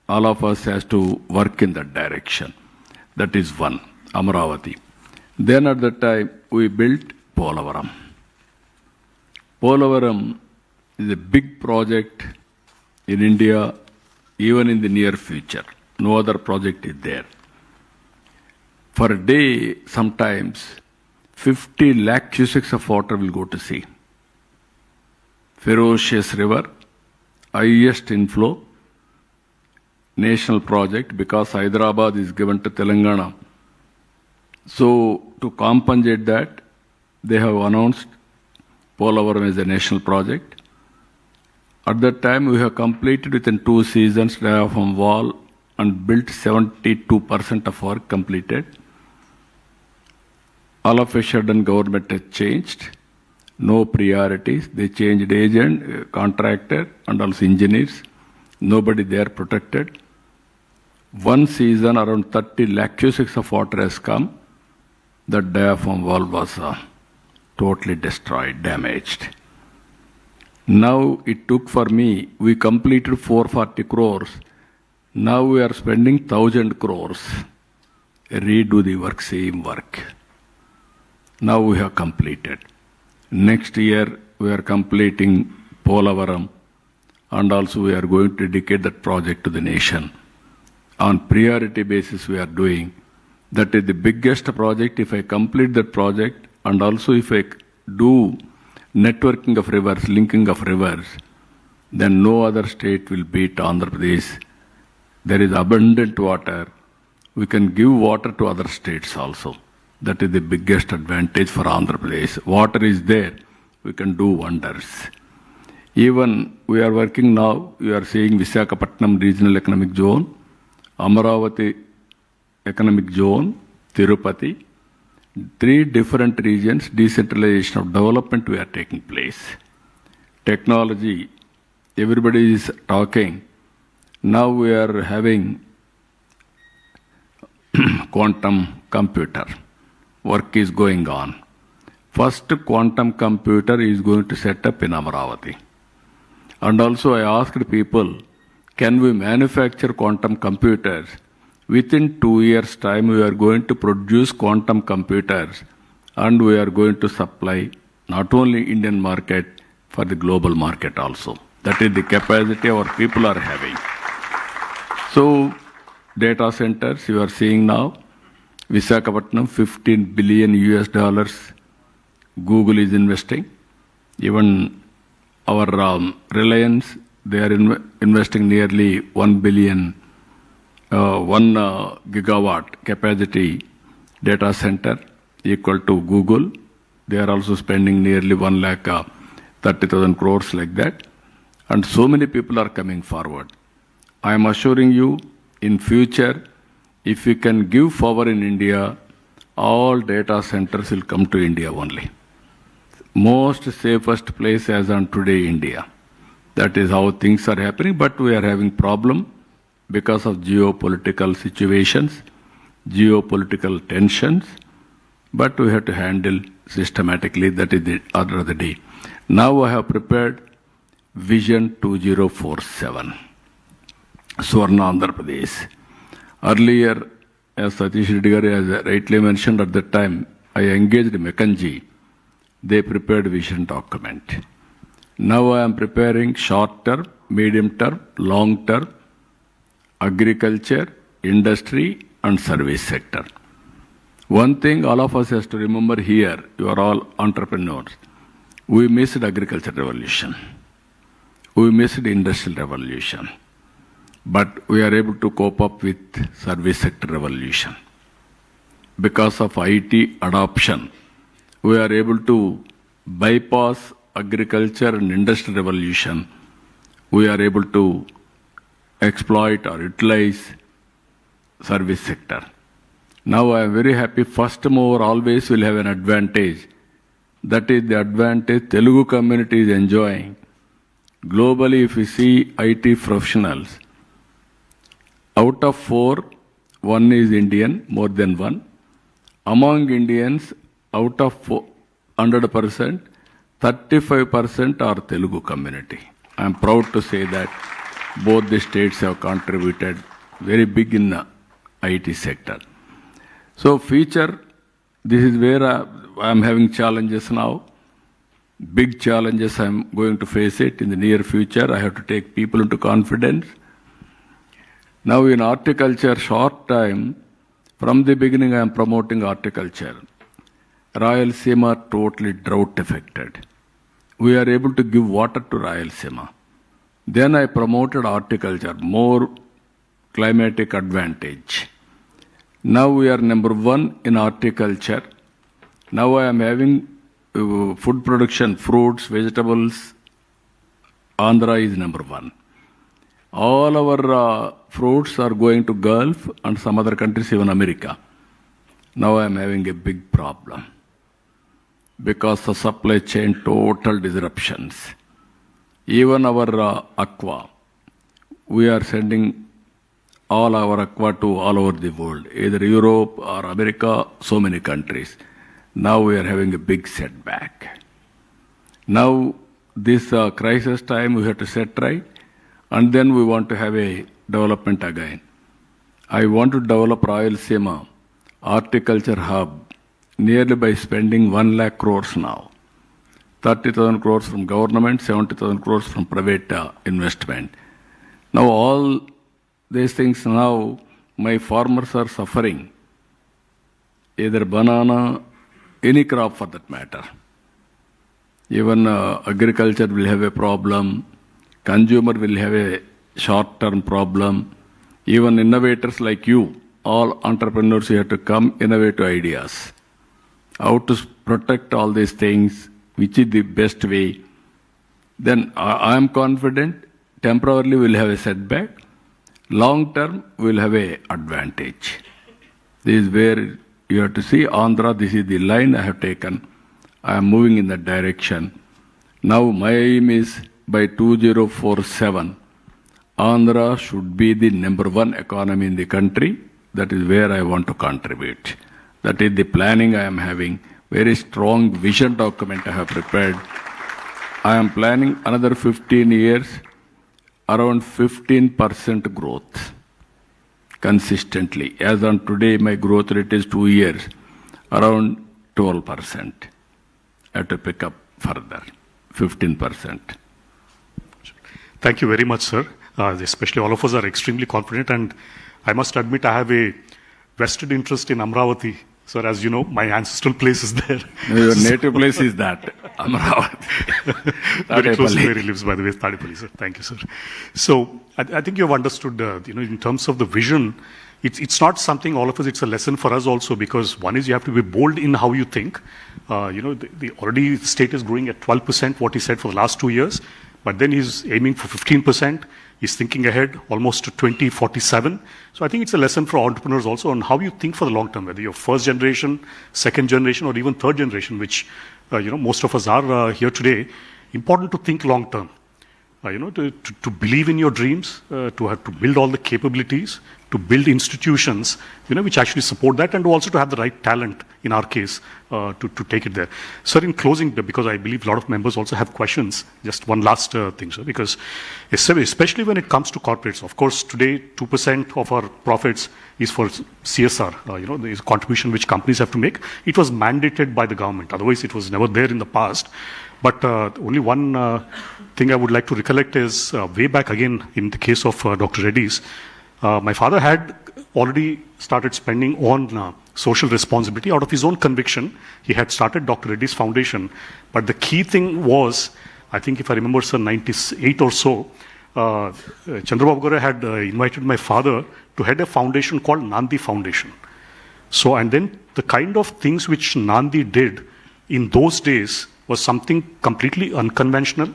Speaker 2: all of us has to work in that direction. That is one, Amaravati. Then at that time, we built Polavaram. Polavaram is a big project in India, even in the near future. No other project is there. For a day, sometimes 50 lakh cubics of water will go to sea. Ferocious river, highest inflow, national project because Hyderabad is given to Telangana. So to compensate that, they have announced Polavaram as a national project. At that time, we have completed within 2 seasons diaphragm wall and built 72% of work completed. All of a sudden, government has changed. No priorities. They changed agent, contractor, and also engineers. Nobody there protected. One season, around 30 lakh cubics of water has come. The diaphragm wall was totally destroyed, damaged. Now it took for me, we completed 440 crores. Now we are spending 1,000 crores. Redo the work, same work. Now we have completed. Next year we are completing Polavaram, and also we are going to dedicate that project to the nation. On priority basis we are doing. That is the biggest project. If I complete that project, and also if I do networking of rivers, linking of rivers, then no other state will beat Andhra Pradesh. There is abundant water. We can give water to other states also. That is the biggest advantage for Andhra Pradesh. Water is there, we can do wonders. Even we are working now, we are seeing Visakhapatnam Regional Economic Zone, Amaravati Economic Zone, Tirupati, 3 different regions, decentralization of development we are taking place. Technology, everybody is talking. Now we are having quantum computer. Work is going on. First quantum computer is going to set up in Amaravati. And also I asked people, can we manufacture quantum computers? Within 2 years' time, we are going to produce quantum computers and we are going to supply not only Indian market, for the global market also. That is the capacity our people are having. So, data centers you are seeing now, Visakhapatnam, $15 billion US. Google is investing. Even our Reliance, they are investing nearly 1 billion, 1 gigawatt capacity data center equal to Google. They are also spending nearly 1,30,000 crores like that. And so many people are coming forward. I am assuring you, in future, if we can give power in India, all data centers will come to India only. Most safest place as on today, India. That is how things are happening, but we are having problem because of geopolitical situations, geopolitical tensions, but we have to handle systematically. That is the order of the day. Now I have prepared Vision 2047, Swarna Andhra Pradesh. Earlier, as Satish Reddy has rightly mentioned at that time, I engaged McKinsey. They prepared vision document. Now I am preparing short term, medium term, long term, agriculture, industry, and service sector. One thing all of us has to remember here, you are all entrepreneurs. We missed agriculture revolution. We missed industrial revolution. But we are able to cope up with service sector revolution. Because of IT adoption, we are able to bypass agriculture and industrial revolution. We are able to exploit or utilize service sector. Now I am very happy. First mover always will have an advantage. That is the advantage Telugu community is enjoying. Globally, if we see IT professionals, out of 4, 1 is Indian, more than 1. Among Indians, out of 100%, 35% are Telugu community. I am proud to say that both the states have contributed very big in the IT sector. So future, this is where I am having challenges now. Big challenges I am going to face it in the near future. I have to take people into confidence. Now in horticulture, short time, from the beginning I am promoting horticulture. Rayalaseema totally drought affected. We are able to give water to Rayalaseema. Then I promoted horticulture, more climatic advantage. Now we are number 1 in horticulture. Now I am having food production, fruits, vegetables. Andhra is number 1. All our fruits are going to Gulf and some other countries, even America. Now I am having a big problem because of supply chain total disruptions. Even our aqua, we are sending all our aqua to all over the world, either Europe or America, so many countries. Now we are having a big setback. Now this crisis time we have to set right, and then we want to have a development again. I want to develop Rayalaseema horticulture hub nearly by spending 1 lakh crores now. 30,000 crores from government, 70,000 crores from private investment. Now all these things now, my farmers are suffering. Either banana, any crop for that matter. Even agriculture will have a problem. Consumer will have a short-term problem. Even innovators like you, all entrepreneurs, you have to come innovative ideas. How to protect all these things, which is the best way. Then I am confident, temporarily we'll have a setback. Long term, we'll have a advantage. This is where you have to see Andhra, this is the line I have taken. I am moving in that direction. Now my aim is by 2047, Andhra should be the number 1 economy in the country. That is where I want to contribute. That is the planning I am having. Very strong vision document I have prepared. I am planning another 15 years, around 15% growth consistently. As on today, my growth rate is 2 years, around 12%. I have to pick up further, 15%.
Speaker 1: Thank you very much, sir. Especially all of us are extremely confident, and I must admit I have a vested interest in Amravati. Sir, as you know, my ancestral place is there.
Speaker 2: Your native place is that, Amravati.
Speaker 1: Very close to where he lives, by the way, Tadipalli, sir. Thank you, sir. So, I think you have understood, in terms of the vision, it's not something all of us, it's a lesson for us also, because one is you have to be bold in how you think. Already the state is growing at 12%, what he said for the last 2 years, but then he's aiming for 15%. He's thinking ahead almost to 2047. So I think it's a lesson for entrepreneurs also on how you think for the long term, whether you're first generation, second generation, or even third generation, which most of us are here today. Important to think long term. To believe in your dreams, to have to build all the capabilities, to build institutions, which actually support that, and also to have the right talent, in our case, to take it there. Sir, in closing, because I believe a lot of members also have questions, just one last thing, sir, because especially when it comes to corporates, of course, today 2% of our profits is for CSR, there is a contribution which companies have to make. It was mandated by the government, otherwise it was never there in the past. But only one thing I would like to recollect is way back again in the case of Dr. Reddy's, my father had already started spending on social responsibility out of his own conviction. He had started Dr. Reddy's Foundation. But the key thing was, I think if I remember, sir, 98 or so, Chandrababu Naidu had invited my father to head a foundation called Nandi Foundation. So, and then the kind of things which Nandi did in those days was something completely unconventional.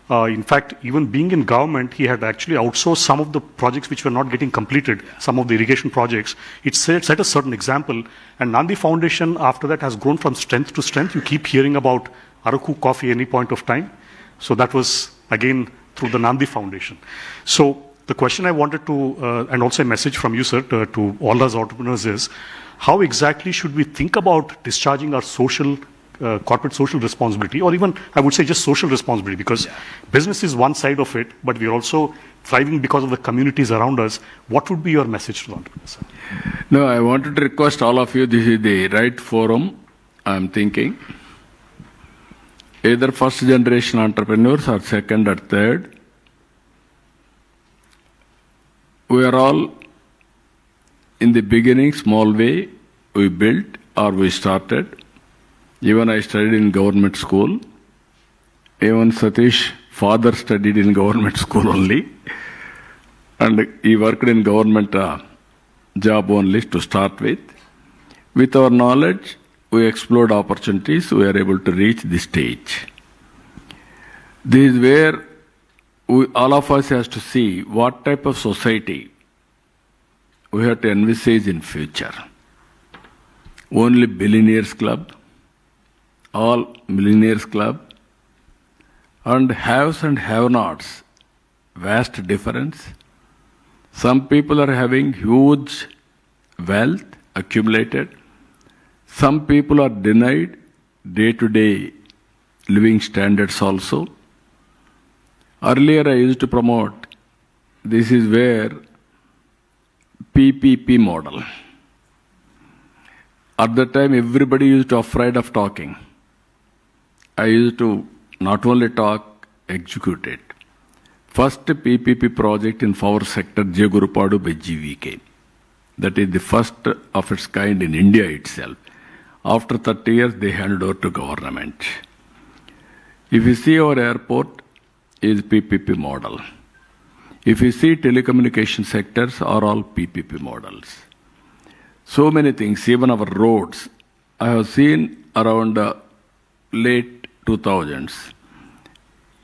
Speaker 1: In fact, even being in government, he had actually outsourced some of the projects which were not getting completed, some of the irrigation projects. It set a certain example. And Nandi Foundation, after that, has grown from strength to strength. You keep hearing about Araku coffee any point of time. So that was, again, through the Nandi Foundation. So the question I wanted to, and also a message from you, sir, to all us entrepreneurs is, how exactly should we think about discharging our social, corporate social responsibility, or even, I would say, just social responsibility, because business is one side of it, but we are also thriving because of the communities around us. What would be your message to the entrepreneurs, sir?
Speaker 2: No, I wanted to request all of you, this is the right forum, I'm thinking. Either first generation entrepreneurs or second or third. We are all in the beginning, small way, we built or we started. Even I studied in government school. Even Satish, father studied in government school only. And he worked in government job only to start with. With our knowledge, we explored opportunities, we are able to reach this stage. This is where all of us has to see what type of society we have to envisage in future. Only billionaires club, all millionaires club, and haves and have-nots, vast difference. Some people are having huge wealth accumulated. Some people are denied day-to-day living standards also. Earlier I used to promote, this is where PPP model. At that time everybody used to afraid of talking. I used to not only talk, execute it. First PPP project in power sector, Jegurupadu by GVK. That is the first of its kind in India itself. After 30 years, they handed over to government. If you see our airport, is PPP model. If you see telecommunication sectors are all PPP models. So many things, even our roads. I have seen around late 2000s.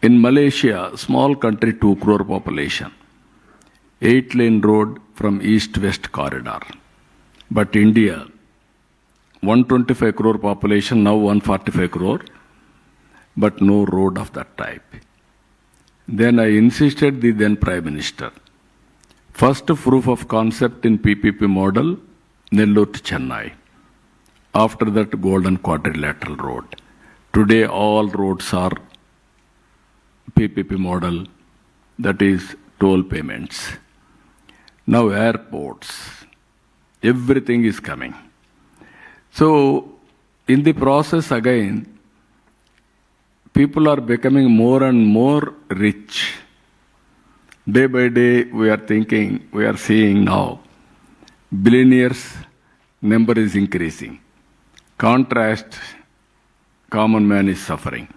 Speaker 2: In Malaysia, small country, 2 crore population, 8-lane road from east-west corridor. But India, 125 crore population, now 145 crore, but no road of that type. Then I insisted the then Prime Minister. First proof of concept in PPP model, Nellore to Chennai. After that, Golden Quadrilateral Road. Today, all roads are PPP model, that is toll payments. Now airports, everything is coming. So, in the process again, people are becoming more and more rich. Day by day, we are thinking, we are seeing now, billionaires number is increasing. Contrast, common man is suffering.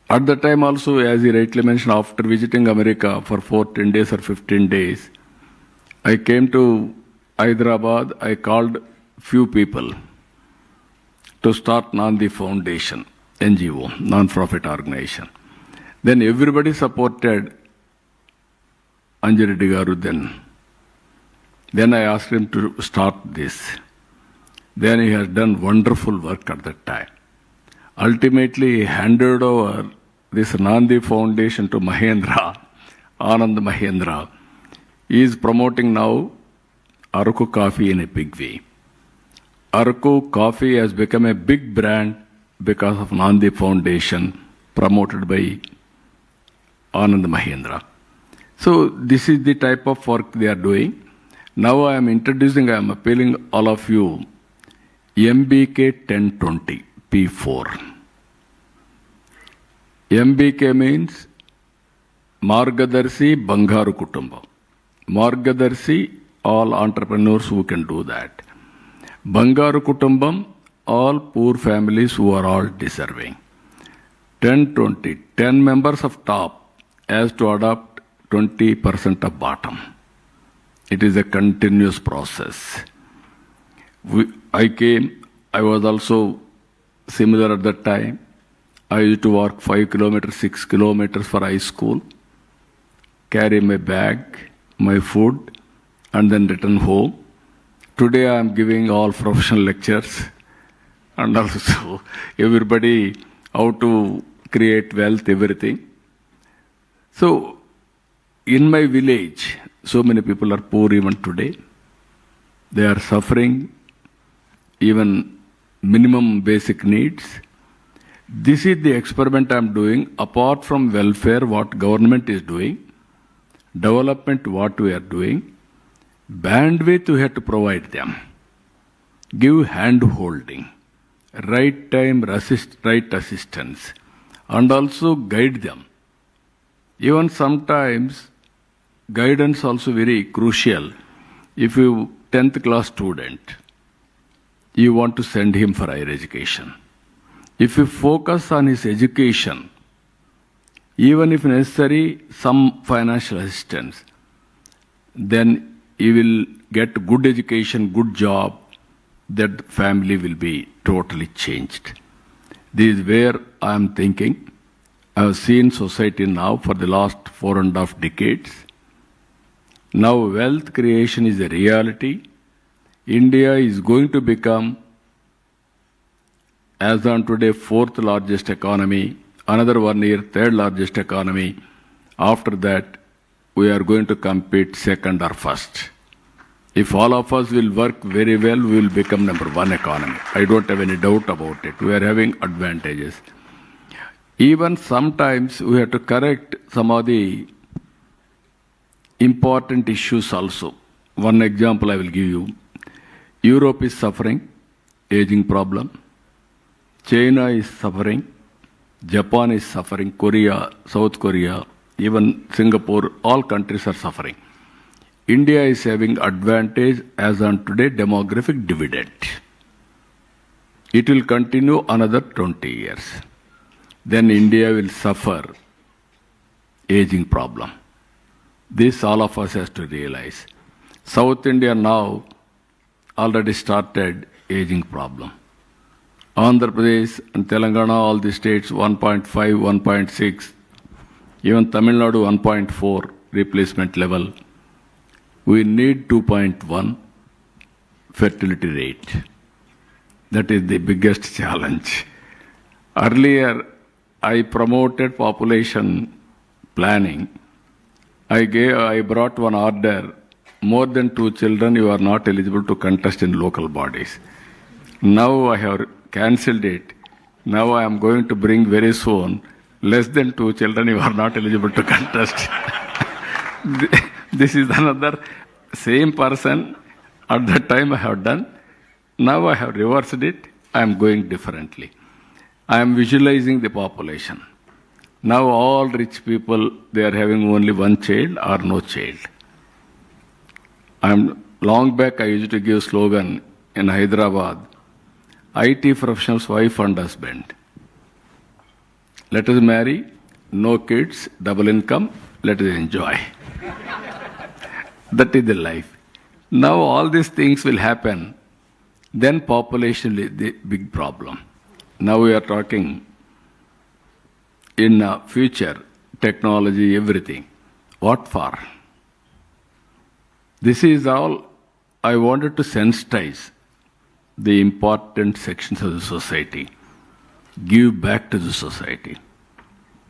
Speaker 2: At the time also, as you rightly mentioned, after visiting America for 10 days or 15 days, I came to Hyderabad, I called few people to start Nandi Foundation. NGO, non-profit organization. Then everybody supported Anjareddy Garu then. Then I asked him to start this. Then he has done wonderful work at that time. Ultimately, he handed over this Nandi Foundation to Mahendra, Anand Mahendra. He is promoting now Araku coffee in a big way. Araku coffee has become a big brand because of Nandi Foundation promoted by Anand Mahendra. So this is the type of work they are doing. Now I am appealing all of you, MBK 1020, P4. MBK means Margadarshi Bangaru Kutumbam. Margadarshi, all entrepreneurs who can do that. Bangaru Kutumbam, all poor families who are all deserving. 10 members of top has to adopt 20% of bottom. It is a continuous process. I was also similar at that time. I used to walk 5 kilometers, 6 kilometers for high school, carry my bag, my food, and then return home. Today I am giving all professional lectures and also everybody how to create wealth, everything. So, in my village, so many people are poor even today. They are suffering even minimum basic needs. This is the experiment I am doing. Apart from welfare, what government is doing, development, what we are doing, bandwidth we have to provide them. Give hand holding, right time, right assistance, and also guide them. Even sometimes, guidance also very crucial. If you 10th class student, you want to send him for higher education. If you focus on his education, even if necessary, some financial assistance, then he will get good education, good job, that family will be totally changed. This is where I am thinking. I have seen society now for the last 4.5 decades. Now wealth creation is a reality. India is going to become, as on today, 4th largest economy, another 1 year, 3rd largest economy. After that, we are going to compete 2nd or 1st. If all of us will work very well, we will become number 1 economy. I don't have any doubt about it. We are having advantages. Even sometimes we have to correct some of the important issues also. One example I will give you. Europe is suffering, aging problem. China is suffering. Japan is suffering. Korea, South Korea, even Singapore, all countries are suffering. India is having advantage as on today demographic dividend. It will continue another 20 years. Then India will suffer aging problem. This all of us has to realize. South India now already started aging problem. Andhra Pradesh and Telangana, all the states 1.5, 1.6, even Tamil Nadu 1.4 replacement level. We need 2.1 fertility rate. That is the biggest challenge. Earlier, I promoted population planning. I brought one order, more than 2 children, you are not eligible to contest in local bodies. Now I have cancelled it. Now I am going to bring very soon, less than 2 children, you are not eligible to contest. This is another same person. At that time I have done. Now I have reversed it. I am going differently. I am visualizing the population. Now all rich people, they are having only 1 child or no child. Long back I used to give slogan in Hyderabad, IT professionals, wife and husband. Let us marry, no kids, double income, let us enjoy. That is the life. Now all these things will happen. Then population is the big problem. Now we are talking in future, technology, everything. What for? This is all I wanted to sensitize the important sections of the society. Give back to the society,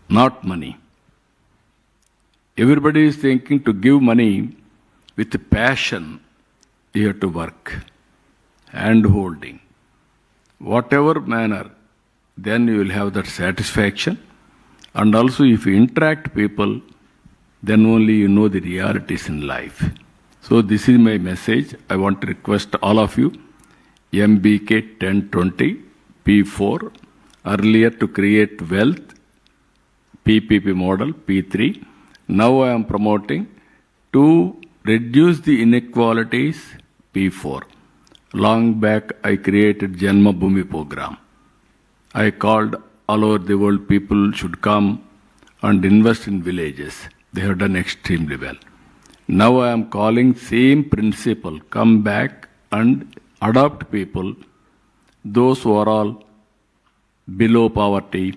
Speaker 2: not money. Everybody is thinking to give money with passion. You have to work, hand holding, whatever manner, then you will have that satisfaction. And also if you interact people, then only you know the realities in life. So this is my message. I want to request all of you, MBK 1020, P4, earlier to create wealth, PPP model, P3. Now I am promoting to reduce the inequalities, P4. Long back, I created Janma Bhumi program. I called all over the world people should come and invest in villages. They have done extremely well. Now I am calling same principle, come back and adopt people, those who are all below poverty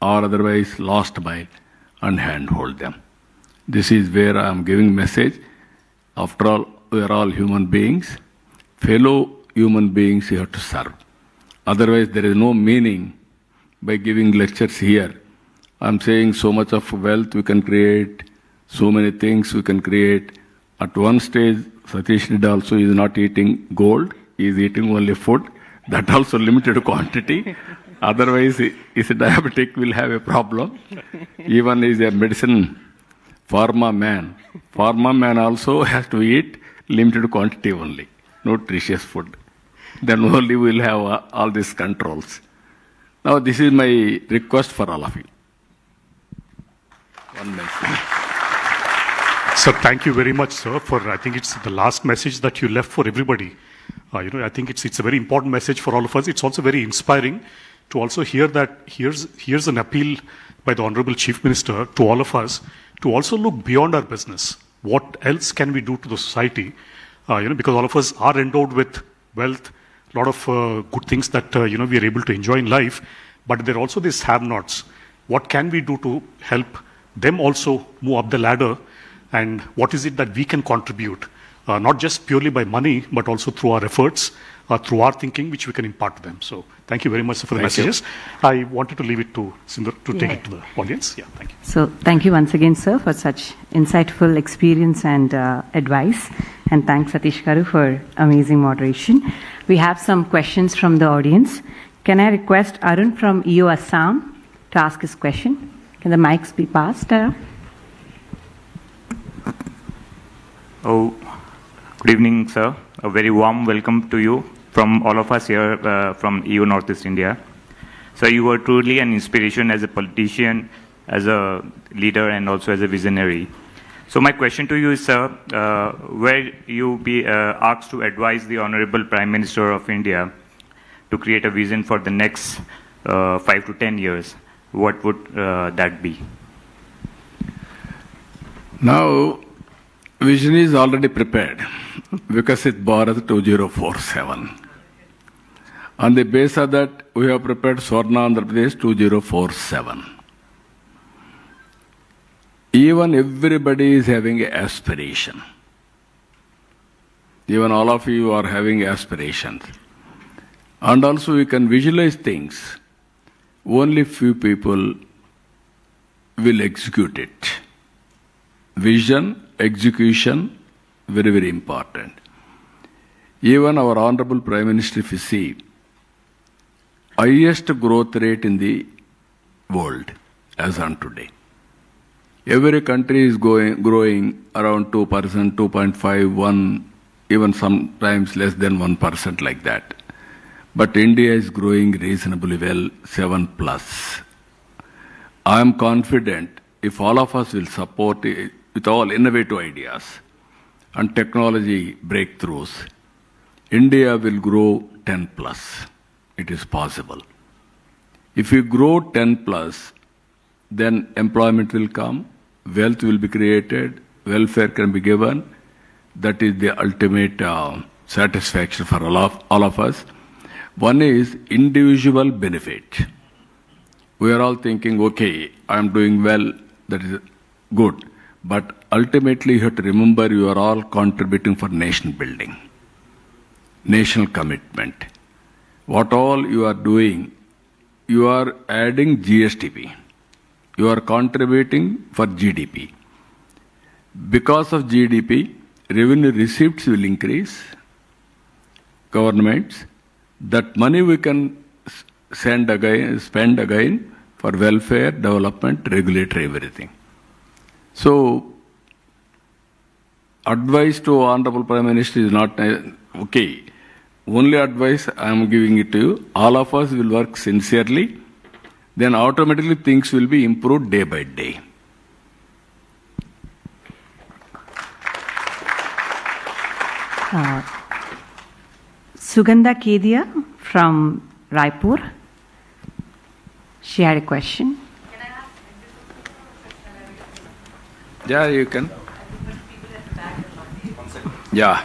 Speaker 2: or otherwise lost mile, and handhold them. This is where I am giving message. After all, we are all human beings. Fellow human beings you have to serve. Otherwise, there is no meaning by giving lectures here. I am saying so much of wealth we can create, so many things we can create. At one stage, Satish Nidda also is not eating gold, he is eating only food. That also limited quantity. Otherwise, is a diabetic will have a problem. Even is a medicine pharma man. Pharma man also has to eat limited quantity only, nutritious food. Then only we will have all these controls. Now, this is my request for all of you. One message.
Speaker 1: Sir, thank you very much, sir, for I think it's the last message that you left for everybody. I think it's a very important message for all of us. It's also very inspiring to also hear that here's an appeal by the Honorable Chief Minister to all of us to also look beyond our business. What else can we do to the society? Because all of us are endowed with wealth, a lot of good things that we are able to enjoy in life, but there are also these have-nots. What can we do to help them also move up the ladder, and what is it that we can contribute, not just purely by money, but also through our efforts, through our thinking, which we can impart to them. So thank you very much for the messages. I wanted to leave it to Sindhu to take it to the audience. Yeah, thank you.
Speaker 3: So thank you once again, sir, for such insightful experience and advice. And thanks, Satish Garu, for amazing moderation. We have some questions from the audience. Can I request Arun from EO Assam to ask his question? Can the mics be passed?
Speaker 4: Oh, good evening, sir. A very warm welcome to you from all of us here from EU Northeast India. So you were truly an inspiration as a politician, as a leader, and also as a visionary. So my question to you is, sir, where you be asked to advise the Honorable Prime Minister of India to create a vision for the next 5 to 10 years, what would that be?
Speaker 2: Now, vision is already prepared because it's Bharat 2047. On the basis of that, we have prepared Swarna Andhra Pradesh 2047. Even everybody is having an aspiration. Even all of you are having aspirations. And also we can visualize things. Only few people will execute it. Vision, execution, very, very important. Even our Honorable Prime Minister, if you see, highest growth rate in the world as on today. Every country is growing around 2%, 2.5, 1, even sometimes less than 1% like that. But India is growing reasonably well, 7+. I am confident if all of us will support it with all innovative ideas and technology breakthroughs, India will grow 10+. It is possible. If we grow 10+, then employment will come, wealth will be created, welfare can be given. That is the ultimate satisfaction for all of us. One is individual benefit. We are all thinking, okay, I am doing well, that is good. But ultimately, you have to remember you are all contributing for nation building, national commitment. What all you are doing, you are adding GSTP. You are contributing for GDP. Because of GDP, revenue receipts will increase, governments. That money we can spend again for welfare, development, regulatory, everything. So, advice to Honorable Prime Minister is not okay. Only advice I am giving it to you. All of us will work sincerely then automatically things will be improved day by day.
Speaker 3: Sugandha Kedia from Raipur. She had a question.
Speaker 2: Yeah, you can. Yeah.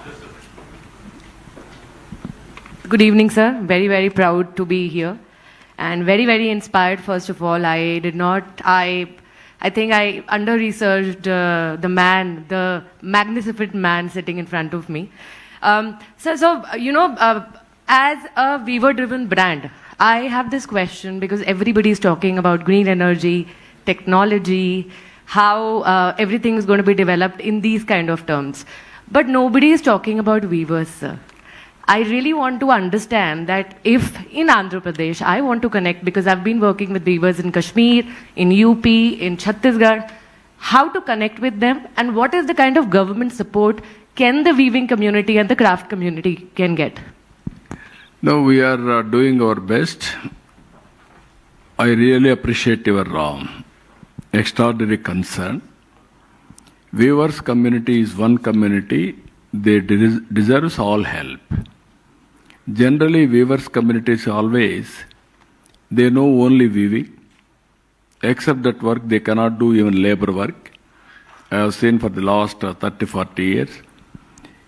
Speaker 5: Good evening, sir. Very, very proud to be here and very, very inspired. First of all, I think I under-researched the magnificent man sitting in front of me. As a weaver-driven brand, I have this question because everybody is talking about green energy, technology, how everything is going to be developed in these kind of terms. But nobody is talking about weavers, sir. I really want to understand that if in Andhra Pradesh, I want to connect because I've been working with weavers in Kashmir, in UP, in Chhattisgarh, how to connect with them and what is the kind of government support can the weaving community and the craft community can get?
Speaker 2: No, we are doing our best. I really appreciate your extraordinary concern. Weavers community is one community. They deserves all help. Generally, weavers communities always, they know only weaving. Except that work, they cannot do even labor work. I have seen for the last 30, 40 years.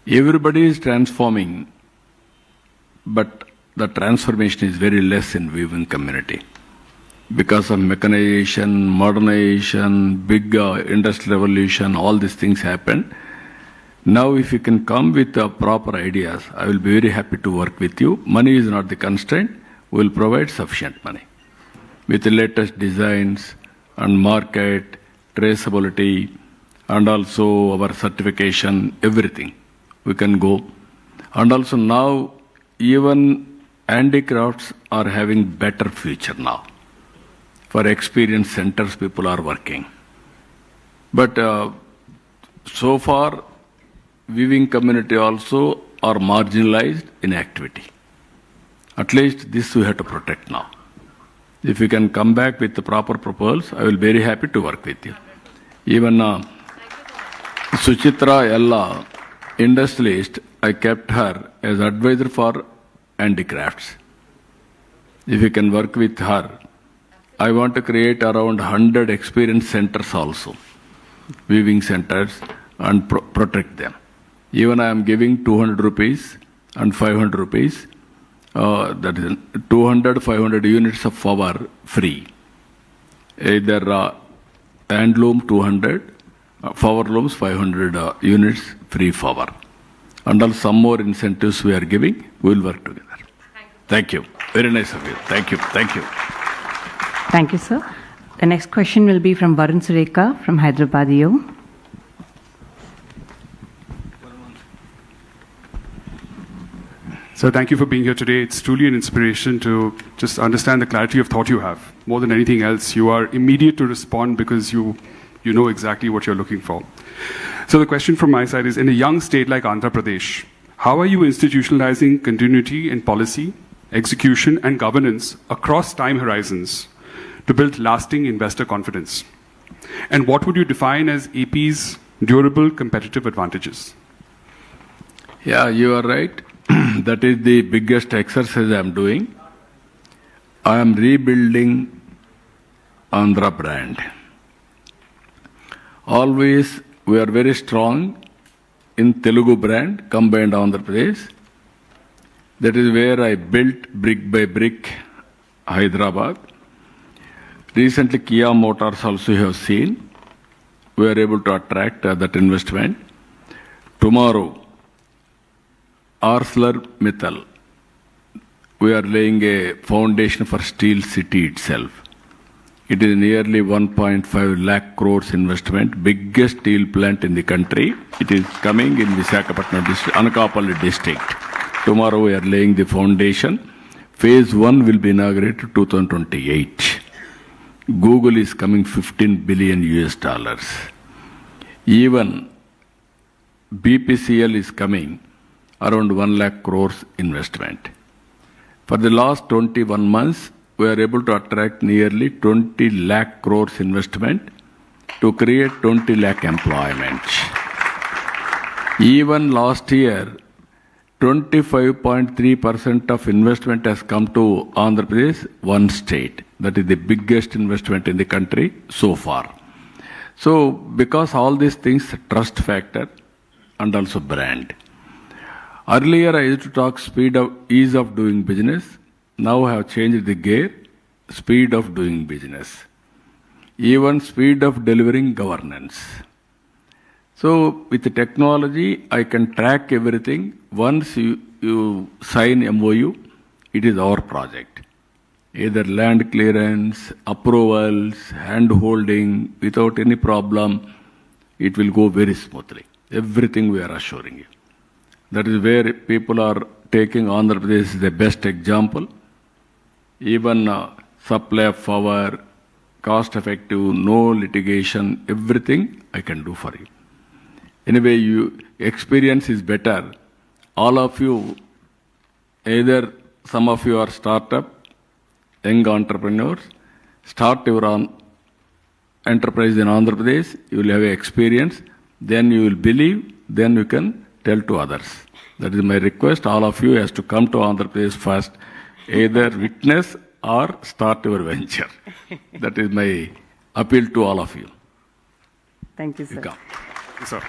Speaker 2: Everybody is transforming, but the transformation is very less in weaving community. Because of mechanization, modernization, big industrial revolution, all these things happened. Now, if you can come with proper ideas, I will be very happy to work with you. Money is not the constraint. We will provide sufficient money. With the latest designs and market, traceability, and also our certification, everything. We can go. And also now, even handicrafts are having better future now. For experience centers, people are working. But so far, weaving community also are marginalized in activity. At least this we have to protect now. If you can come back with the proper proposals, I will be very happy to work with you. Even Suchitra Ella, industrialist, I kept her as advisor for handicrafts. If you can work with her, I want to create around 100 experience centers also, weaving centers, and protect them. Even I am giving 200 rupees and 500 rupees, that is 200, 500 units of power free. Either handloom 200, power looms 500 units free power. And also some more incentives we are giving, we will work together. Thank you. Very nice of you. Thank you. Thank you.
Speaker 3: Thank you, sir. The next question will be from Varun Sureka from Hyderabad.
Speaker 6: So thank you for being here today. It's truly an inspiration to just understand the clarity of thought you have. More than anything else, you are immediate to respond because you know exactly what you're looking for. So the question from my side is, in a young state like Andhra Pradesh, how are you institutionalizing continuity in policy, execution, and governance across time horizons to build lasting investor confidence? And what would you define as AP's durable competitive advantages?
Speaker 2: Yeah, you are right. That is the biggest exercise I am doing. I am rebuilding Andhra brand. Always we are very strong in Telugu brand, combined Andhra Pradesh. That is where I built brick by brick Hyderabad. Recently Kia Motors also you have seen. We are able to attract that investment. Tomorrow, ArcelorMittal, we are laying a foundation for Steel City itself. It is nearly 1.5 lakh crores investment, biggest steel plant in the country. It is coming in Visakhapatnam district, Anakapalli district. Tomorrow we are laying the foundation. Phase 1 will be inaugurated 2028. Google is coming $15 billion US. Even BPCL is coming around 1 lakh crores investment. For the last 21 months, we are able to attract nearly 20 lakh crores investment to create 20 lakh employment. Even last year, 25.3% of investment has come to Andhra Pradesh, one state. That is the biggest investment in the country so far. So, because all these things, trust factor and also brand. Earlier, I used to talk ease of doing business. Now I have changed the gear, speed of doing business. Even speed of delivering governance. So, with the technology, I can track everything. Once you sign MOU, it is our project. Either land clearance, approvals, hand-holding, without any problem, it will go very smoothly. Everything we are assuring you. That is where people are taking Andhra Pradesh as the best example. Even supply of power, cost-effective, no litigation, everything I can do for you. Anyway, experience is better. All of you, either some of you are startup, young entrepreneurs, start your own enterprise in Andhra Pradesh, you will have experience, then you will believe, then you can tell to others. That is my request. All of you has to come to Andhra Pradesh first, either witness or start your venture. That is my appeal to all of you.
Speaker 3: Thank you, sir.
Speaker 2: Come.
Speaker 1: Yes, sir.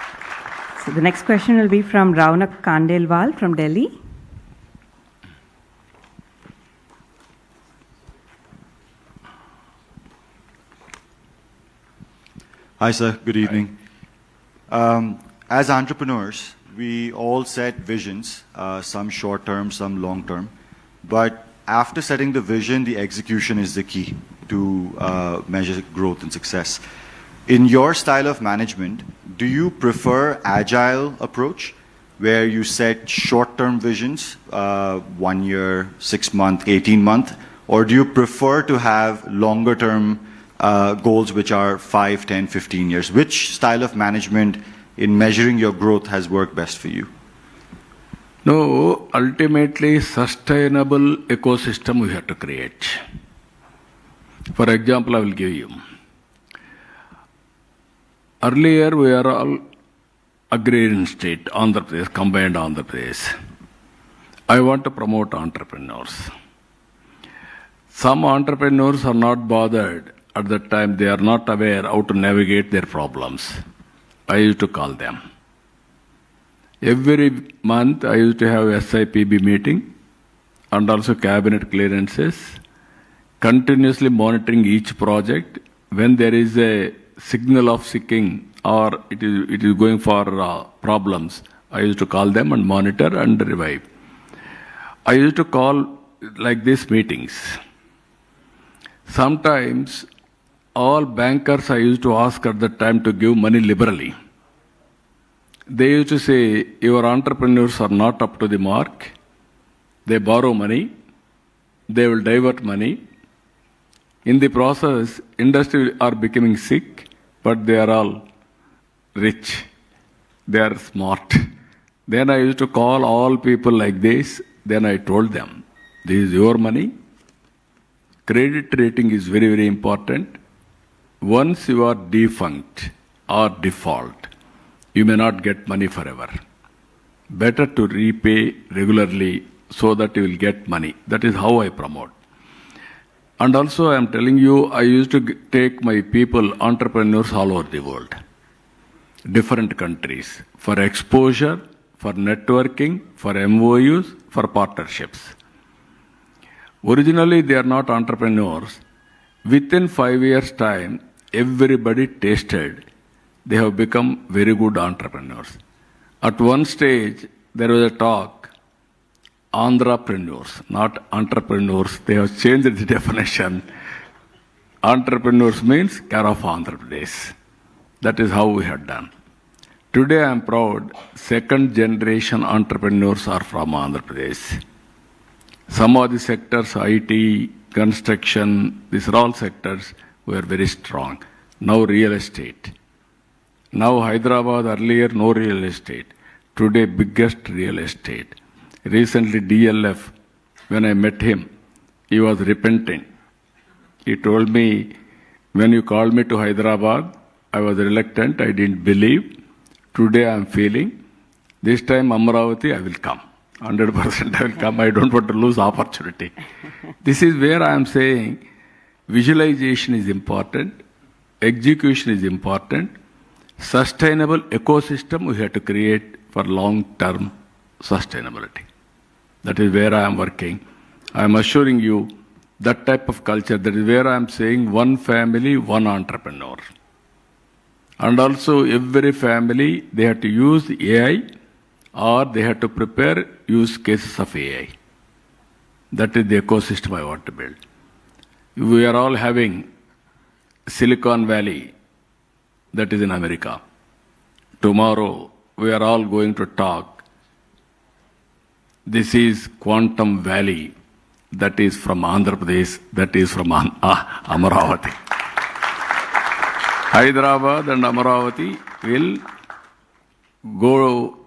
Speaker 3: So the next question will be from Raunak Kandelwal from Delhi.
Speaker 7: Hi, sir. Good evening. As entrepreneurs, we all set visions, some short-term, some long-term. But after setting the vision, the execution is the key to measure growth and success. In your style of management, do you prefer agile approach, where you set short-term visions, 1 year, 6 month, 18 month, or do you prefer to have longer-term goals which are 5, 10, 15 years? Which style of management in measuring your growth has worked best for you?
Speaker 2: No, ultimately sustainable ecosystem we have to create. For example, I will give you. Earlier we are all agrarian state, Andhra Pradesh, combined Andhra Pradesh. I want to promote entrepreneurs. Some entrepreneurs are not bothered at that time, they are not aware how to navigate their problems. I used to call them. Every month I used to have SIPB meeting and also cabinet clearances, continuously monitoring each project. When there is a signal of seeking or it is going for problems, I used to call them and monitor and revive. I used to call like these meetings. Sometimes all bankers I used to ask at that time to give money liberally. They used to say, your entrepreneurs are not up to the mark. They borrow money. They will divert money. In the process, industry are becoming sick, but they are all rich. They are smart. Then I used to call all people like this. Then I told them, this is your money. Credit rating is very, very important. Once you are defunct or default, you may not get money forever. Better to repay regularly so that you will get money. That is how I promote. And also I am telling you, I used to take my people, entrepreneurs all over the world, different countries, for exposure, for networking, for MOUs, for partnerships. Originally, they are not entrepreneurs. Within 5 years' time, everybody tasted. They have become very good entrepreneurs. At one stage, there was a talk, entrepreneurs, not entrepreneurs. They have changed the definition. Entrepreneurs means care of Andhra Pradesh. That is how we have done. Today, I am proud, second generation entrepreneurs are from Andhra Pradesh. Some of the sectors, IT, construction, these are all sectors, were very strong. Now real estate. Now Hyderabad, earlier no real estate. Today biggest real estate. Recently DLF, when I met him, he was repentant. He told me, when you called me to Hyderabad, I was reluctant, I didn't believe. Today I am feeling, this time Amaravati, I will come. 100% I will come. I don't want to lose opportunity. This is where I am saying visualization is important, execution is important, sustainable ecosystem we have to create for long-term sustainability. That is where I am working. I am assuring you that type of culture, that is where I am saying one family, one entrepreneur. And also every family, they have to use AI or they have to prepare use cases of AI. That is the ecosystem I want to build. We are all having Silicon Valley, that is in America. Tomorrow, we are all going to talk. This is Quantum Valley, that is from Andhra Pradesh, that is from Amaravati. Hyderabad and Amaravati will go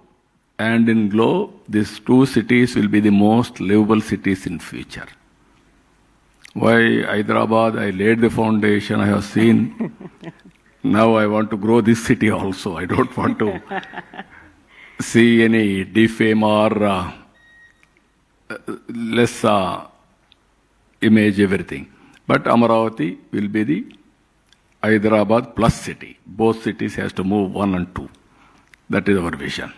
Speaker 2: hand in glove. These two cities will be the most livable cities in future. Why Hyderabad? I laid the foundation, I have seen. Now I want to grow this city also. I don't want to see any defame or less image, everything. But Amaravati will be the Hyderabad plus city. Both cities has to move 1 and 2. That is our vision.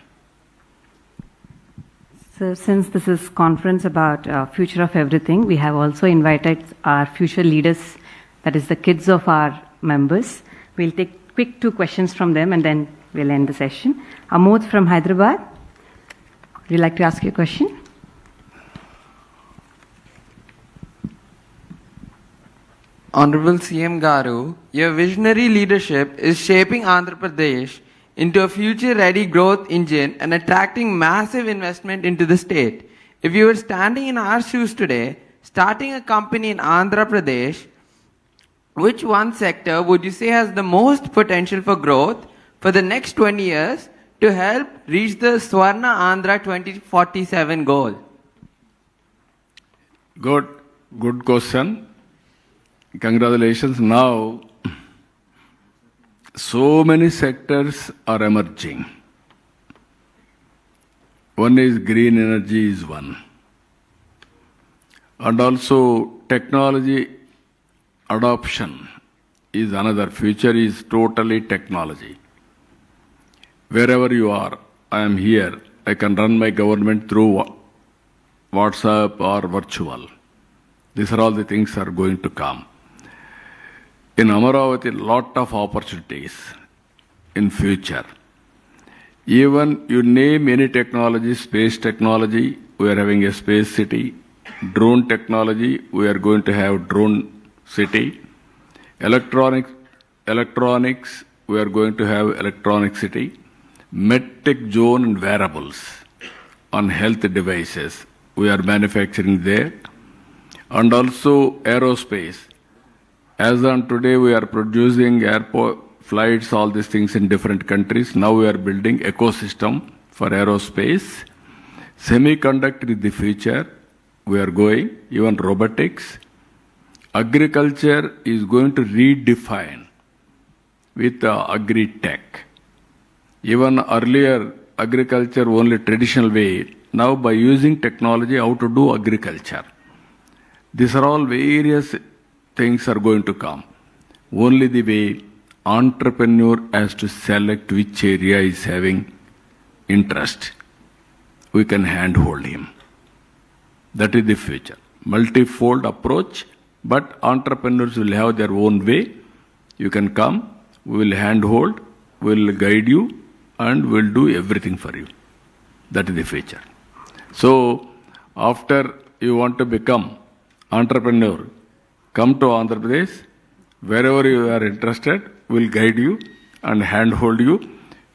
Speaker 3: So since this is conference about future of everything, we have also invited our future leaders, that is the kids of our members. We'll take quick 2 questions from them and then we'll end the session. Amod from Hyderabad, would you like to ask your question?
Speaker 8: Honorable CM Garu, your visionary leadership is shaping Andhra Pradesh into a future-ready growth engine and attracting massive investment into the state. If you were standing in our shoes today, starting a company in Andhra Pradesh, which one sector would you say has the most potential for growth for the next 20 years to help reach the Swarna Andhra 2047 goal?
Speaker 2: Good question. Congratulations. Now, so many sectors are emerging. One is green energy is one. And also technology adoption is another. Future is totally technology. Wherever you are, I am here. I can run my government through WhatsApp or virtual. These are all the things that are going to come. In Amaravati, lot of opportunities in future. Even you name any technology, space technology, we are having a space city. Drone technology, we are going to have drone city. Electronics, we are going to have electronic city. MedTech zone and wearables on health devices, we are manufacturing there. And also aerospace. As on today, we are producing airport flights, all these things in different countries. Now we are building ecosystem for aerospace. Semiconductor is the future. We are going, even robotics. Agriculture is going to redefine with agri-tech. Even earlier, agriculture only traditional way. Now by using technology, how to do agriculture. These are all various things are going to come. Only the way entrepreneur has to select which area is having interest. We can handhold him. That is the future. Multifold approach, but entrepreneurs will have their own way. You can come, we will handhold, we will guide you, and we will do everything for you. That is the future. So, after you want to become entrepreneur, come to Andhra Pradesh, wherever you are interested, we'll guide you and handhold you.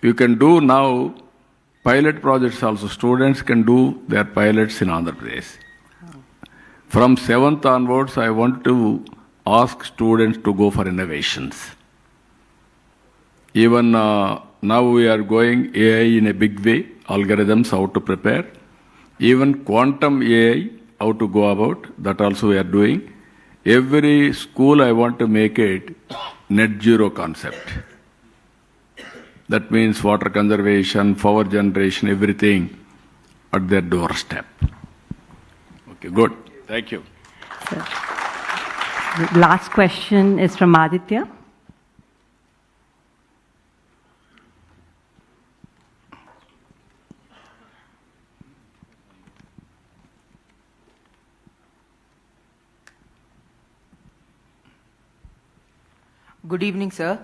Speaker 2: You can do now pilot projects also. Students can do their pilots in Andhra Pradesh. From 7th onwards, I want to ask students to go for innovations. Even now we are going AI in a big way, algorithms, how to prepare. Even quantum AI, how to go about, that also we are doing. Every school I want to make it net zero concept. That means water conservation, power generation, everything at their doorstep. Okay, good. Thank you.
Speaker 3: The last question is from Aditya.
Speaker 9: Good evening, sir.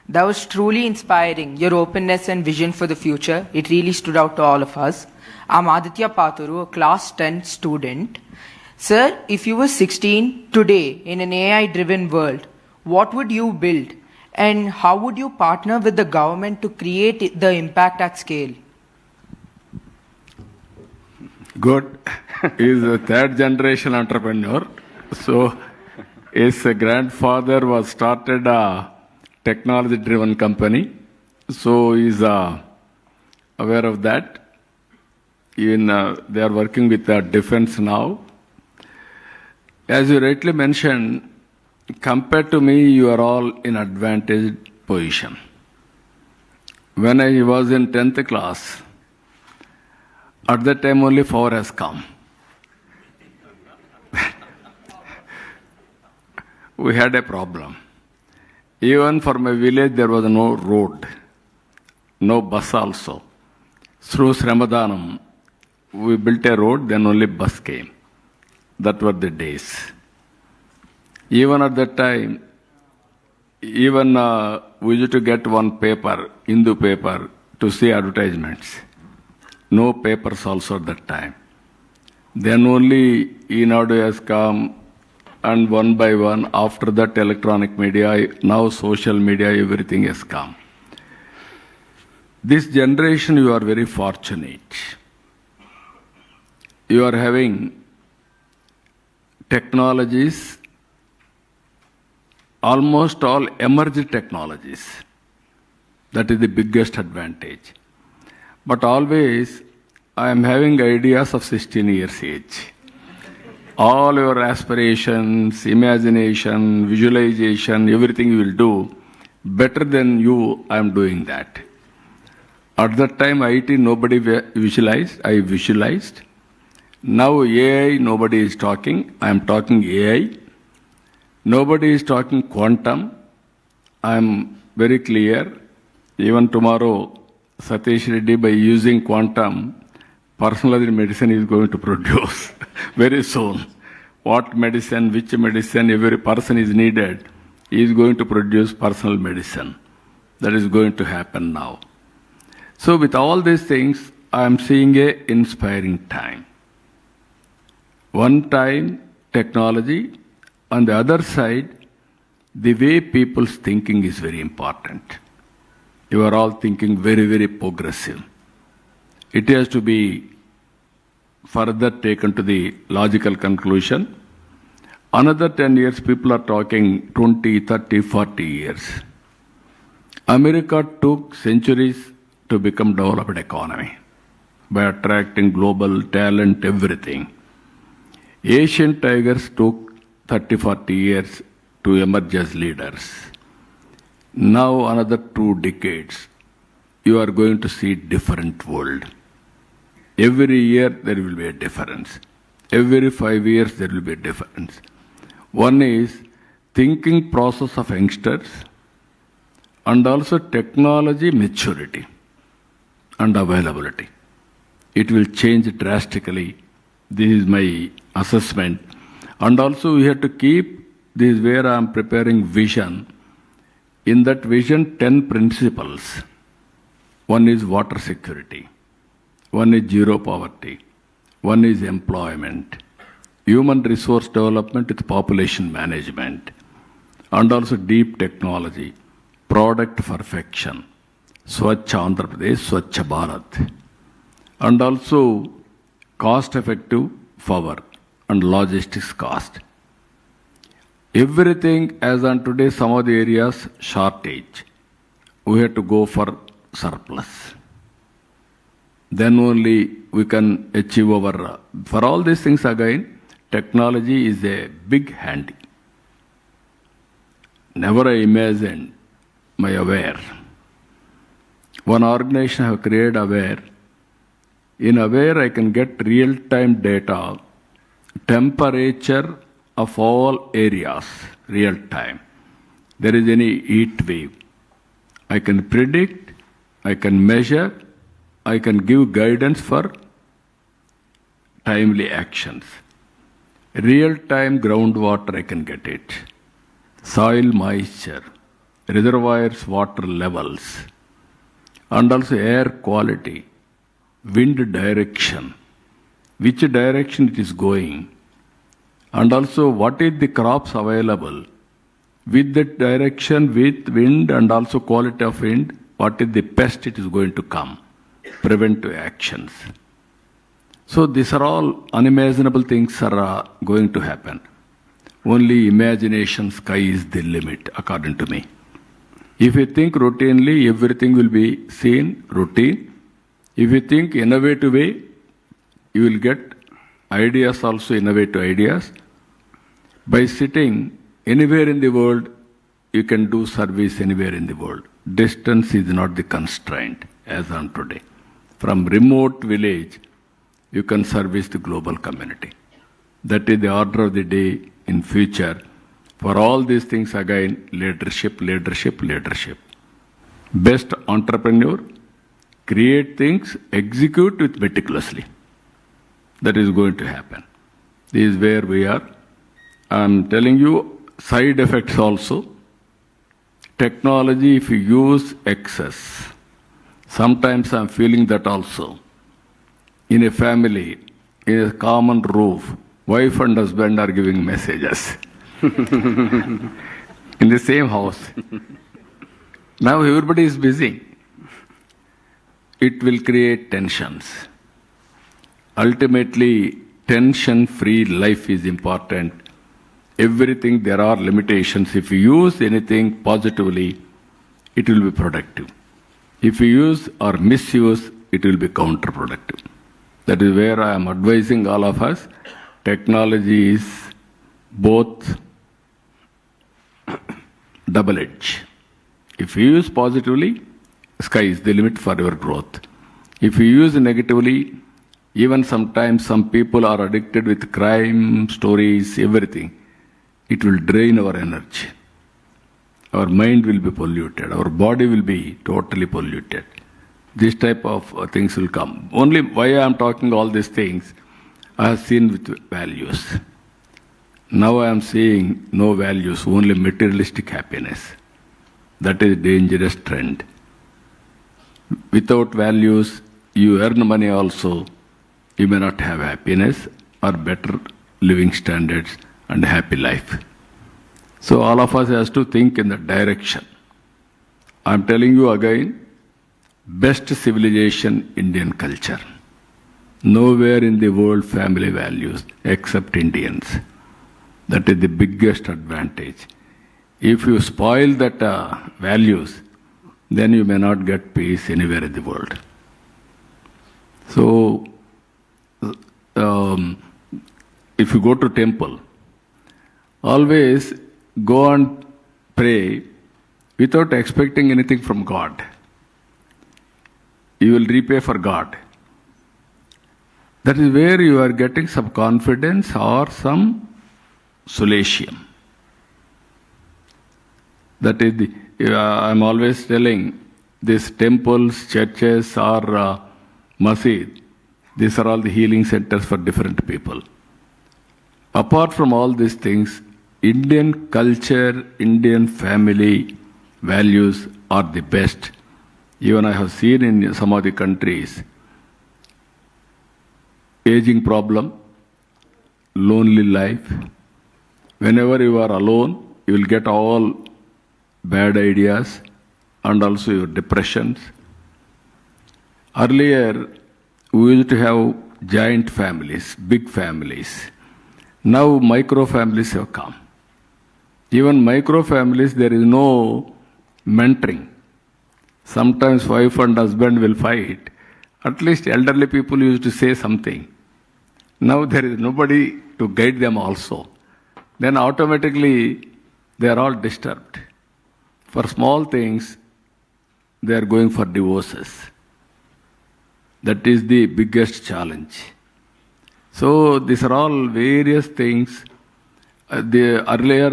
Speaker 9: That was truly inspiring, your openness and vision for the future. It really stood out to all of us. I'm Aditya Paturu, a class 10 student. Sir, if you were 16 today in an AI-driven world, what would you build? And how would you partner with the government to create the impact at scale?
Speaker 2: Good. He is a third generation entrepreneur. So his grandfather was started a technology-driven company. So he is aware of that. Even they are working with defense now. As you rightly mentioned, compared to me, you are all in advantaged position. When I was in 10th class, at that time only 4 has come. We had a problem. Even for my village, there was no road, no bus also. Through Sramadanam, we built a road, then only bus came. That were the days. Even at that time, even we used to get one paper, Hindu paper, to see advertisements. No papers also at that time. Then only Enadu has come, and one by one, after that electronic media, now social media, everything has come. This generation, you are very fortunate. You are having technologies, almost all emerging technologies. That is the biggest advantage. But always, I am having ideas of 16 years age. All your aspirations, imagination, visualization, everything you will do, better than you, I am doing that. At that time, IT, nobody visualized, I visualized. Now AI, nobody is talking, I am talking AI. Nobody is talking quantum, I am very clear. Even tomorrow, Satish Reddy, by using quantum, personalized medicine is going to produce very soon. What medicine, which medicine, every person is needed, he is going to produce personal medicine. That is going to happen now. So with all these things, I am seeing an inspiring time. One time, technology. On the other side, the way people's thinking is very important. You are all thinking very, very progressive. It has to be further taken to the logical conclusion. Another 10 years, people are talking 20, 30, 40 years. America took centuries to become developed economy by attracting global talent, everything. Asian tigers took 30, 40 years to emerge as leaders. Now another 2 decades, you are going to see different world. Every year there will be a difference. Every 5 years there will be a difference. One is thinking process of youngsters and also technology maturity and availability. It will change drastically. This is my assessment. And also we have to keep, this is where I am preparing vision. In that vision, 10 principles. One is water security. One is zero poverty. One is employment. Human resource development with population management. And also deep technology. Product perfection. Swachh Andhra Pradesh, Swachh Bharat. And also cost-effective power and logistics cost. Everything as on today, some of the areas shortage. We have to go for surplus. Then only we can achieve our. For all these things again, technology is a big handy. never I imagined my aware. One organization have created aware. In aware, I can get real-time data, temperature of all areas, real-time. There is any heat wave. I can predict, I can measure, I can give guidance for timely actions. Real-time groundwater, I can get it. Soil moisture, reservoirs water levels, and also air quality, wind direction, which direction it is going, and also what is the crops available, with that direction, with wind and also quality of wind, what is the pest it is going to come, preventive actions. So these are all unimaginable things are going to happen. Only imagination, sky is the limit, according to me. If you think routinely, everything will be seen routine. If you think innovative way, you will get ideas also, innovative ideas. By sitting anywhere in the world, you can do service anywhere in the world. Distance is not the constraint as on today. From remote village, you can service the global community. That is the order of the day in future. For all these things, again, leadership, leadership, leadership. Best entrepreneur, create things, execute it meticulously. That is going to happen. This is where we are. I'm telling you, side effects also. Technology, if you use excess, sometimes I'm feeling that also. In a family, in a common roof, wife and husband are giving messages. In the same house. Now everybody is busy. It will create tensions. Ultimately, tension-free life is important. Everything, there are limitations. If you use anything positively, it will be productive. If you use or misuse, it will be counterproductive. That is where I am advising all of us. Technology is both double-edged. If you use positively, sky is the limit for your growth. If you use negatively, even sometimes some people are addicted with crime, stories, everything. It will drain our energy. Our mind will be polluted. Our body will be totally polluted. This type of things will come. Only why I am talking all these things, I have seen with values. Now I am seeing no values, only materialistic happiness. That is a dangerous trend. Without values, you earn money also, you may not have happiness or better living standards and happy life. So all of us has to think in that direction. I am telling you again, best civilization, Indian culture. Nowhere in the world family values except Indians. That is the biggest advantage. If you spoil that values, then you may not get peace anywhere in the world. So, if you go to temple, always go and pray without expecting anything from God. You will repay for God. That is where you are getting some confidence or some solatium. That is the, I'm always telling, these temples, churches or masjid, these are all the healing centers for different people. Apart from all these things, Indian culture, Indian family values are the best. Even I have seen in some of the countries, aging problem, lonely life. Whenever you are alone, you will get all bad ideas and also your depressions. Earlier, we used to have giant families, big families. Now micro families have come. Even micro families, there is no mentoring. Sometimes wife and husband will fight. At least elderly people used to say something. Now there is nobody to guide them also. Then automatically they are all disturbed. For small things, they are going for divorces. That is the biggest challenge. So these are all various things. The earlier,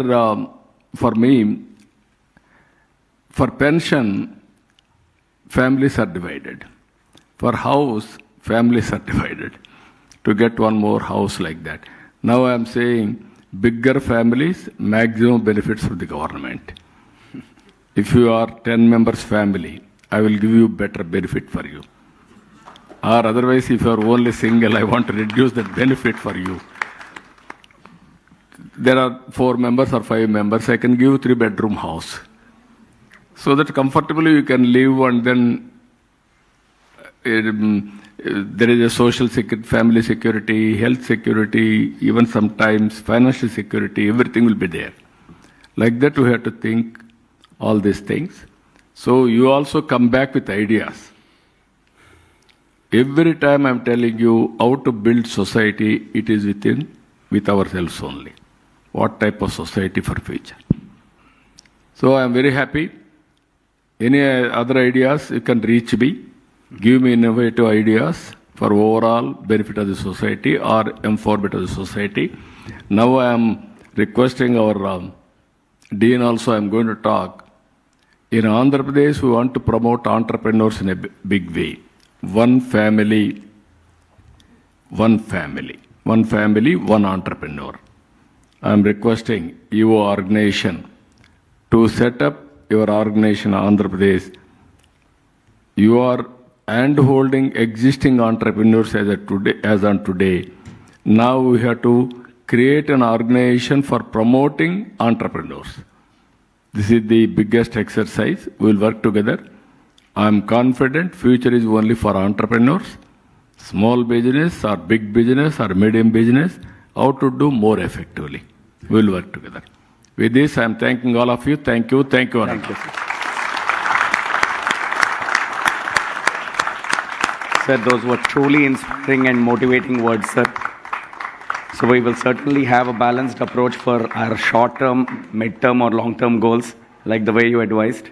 Speaker 2: for me, for pension, families are divided. For house, families are divided. To get one more house like that. Now I am saying bigger families, maximum benefits from the government. If you are 10 members family, I will give you better benefit for you. Or otherwise, if you are only single, I want to reduce that benefit for you. There are 4 members or 5 members, I can give you 3-bedroom house. So that comfortably you can live, and then there is a social security, family security, health security, even sometimes financial security, everything will be there. Like that we have to think all these things. So you also come back with ideas. Every time I'm telling you how to build society, it is with ourselves only. What type of society for future? So I'm very happy. Any other ideas, you can reach me. Give me innovative ideas for overall benefit of the society or empowerment of the society. Now I am requesting our Dean also, I am going to talk. In Andhra Pradesh, we want to promote entrepreneurs in a big way. One family, one entrepreneur. I am requesting your organization to set up your organization Andhra Pradesh. You are hand-holding existing entrepreneurs as on today. Now we have to create an organization for promoting entrepreneurs. This is the biggest exercise. We will work together. I am confident future is only for entrepreneurs, small business or big business or medium business, how to do more effectively. We will work together. With this, I am thanking all of you. Thank you. Thank you.
Speaker 10: Thank you, sir. Sir, those were truly inspiring and motivating words, sir. So we will certainly have a balanced approach for our short-term, mid-term or long-term goals, like the way you advised.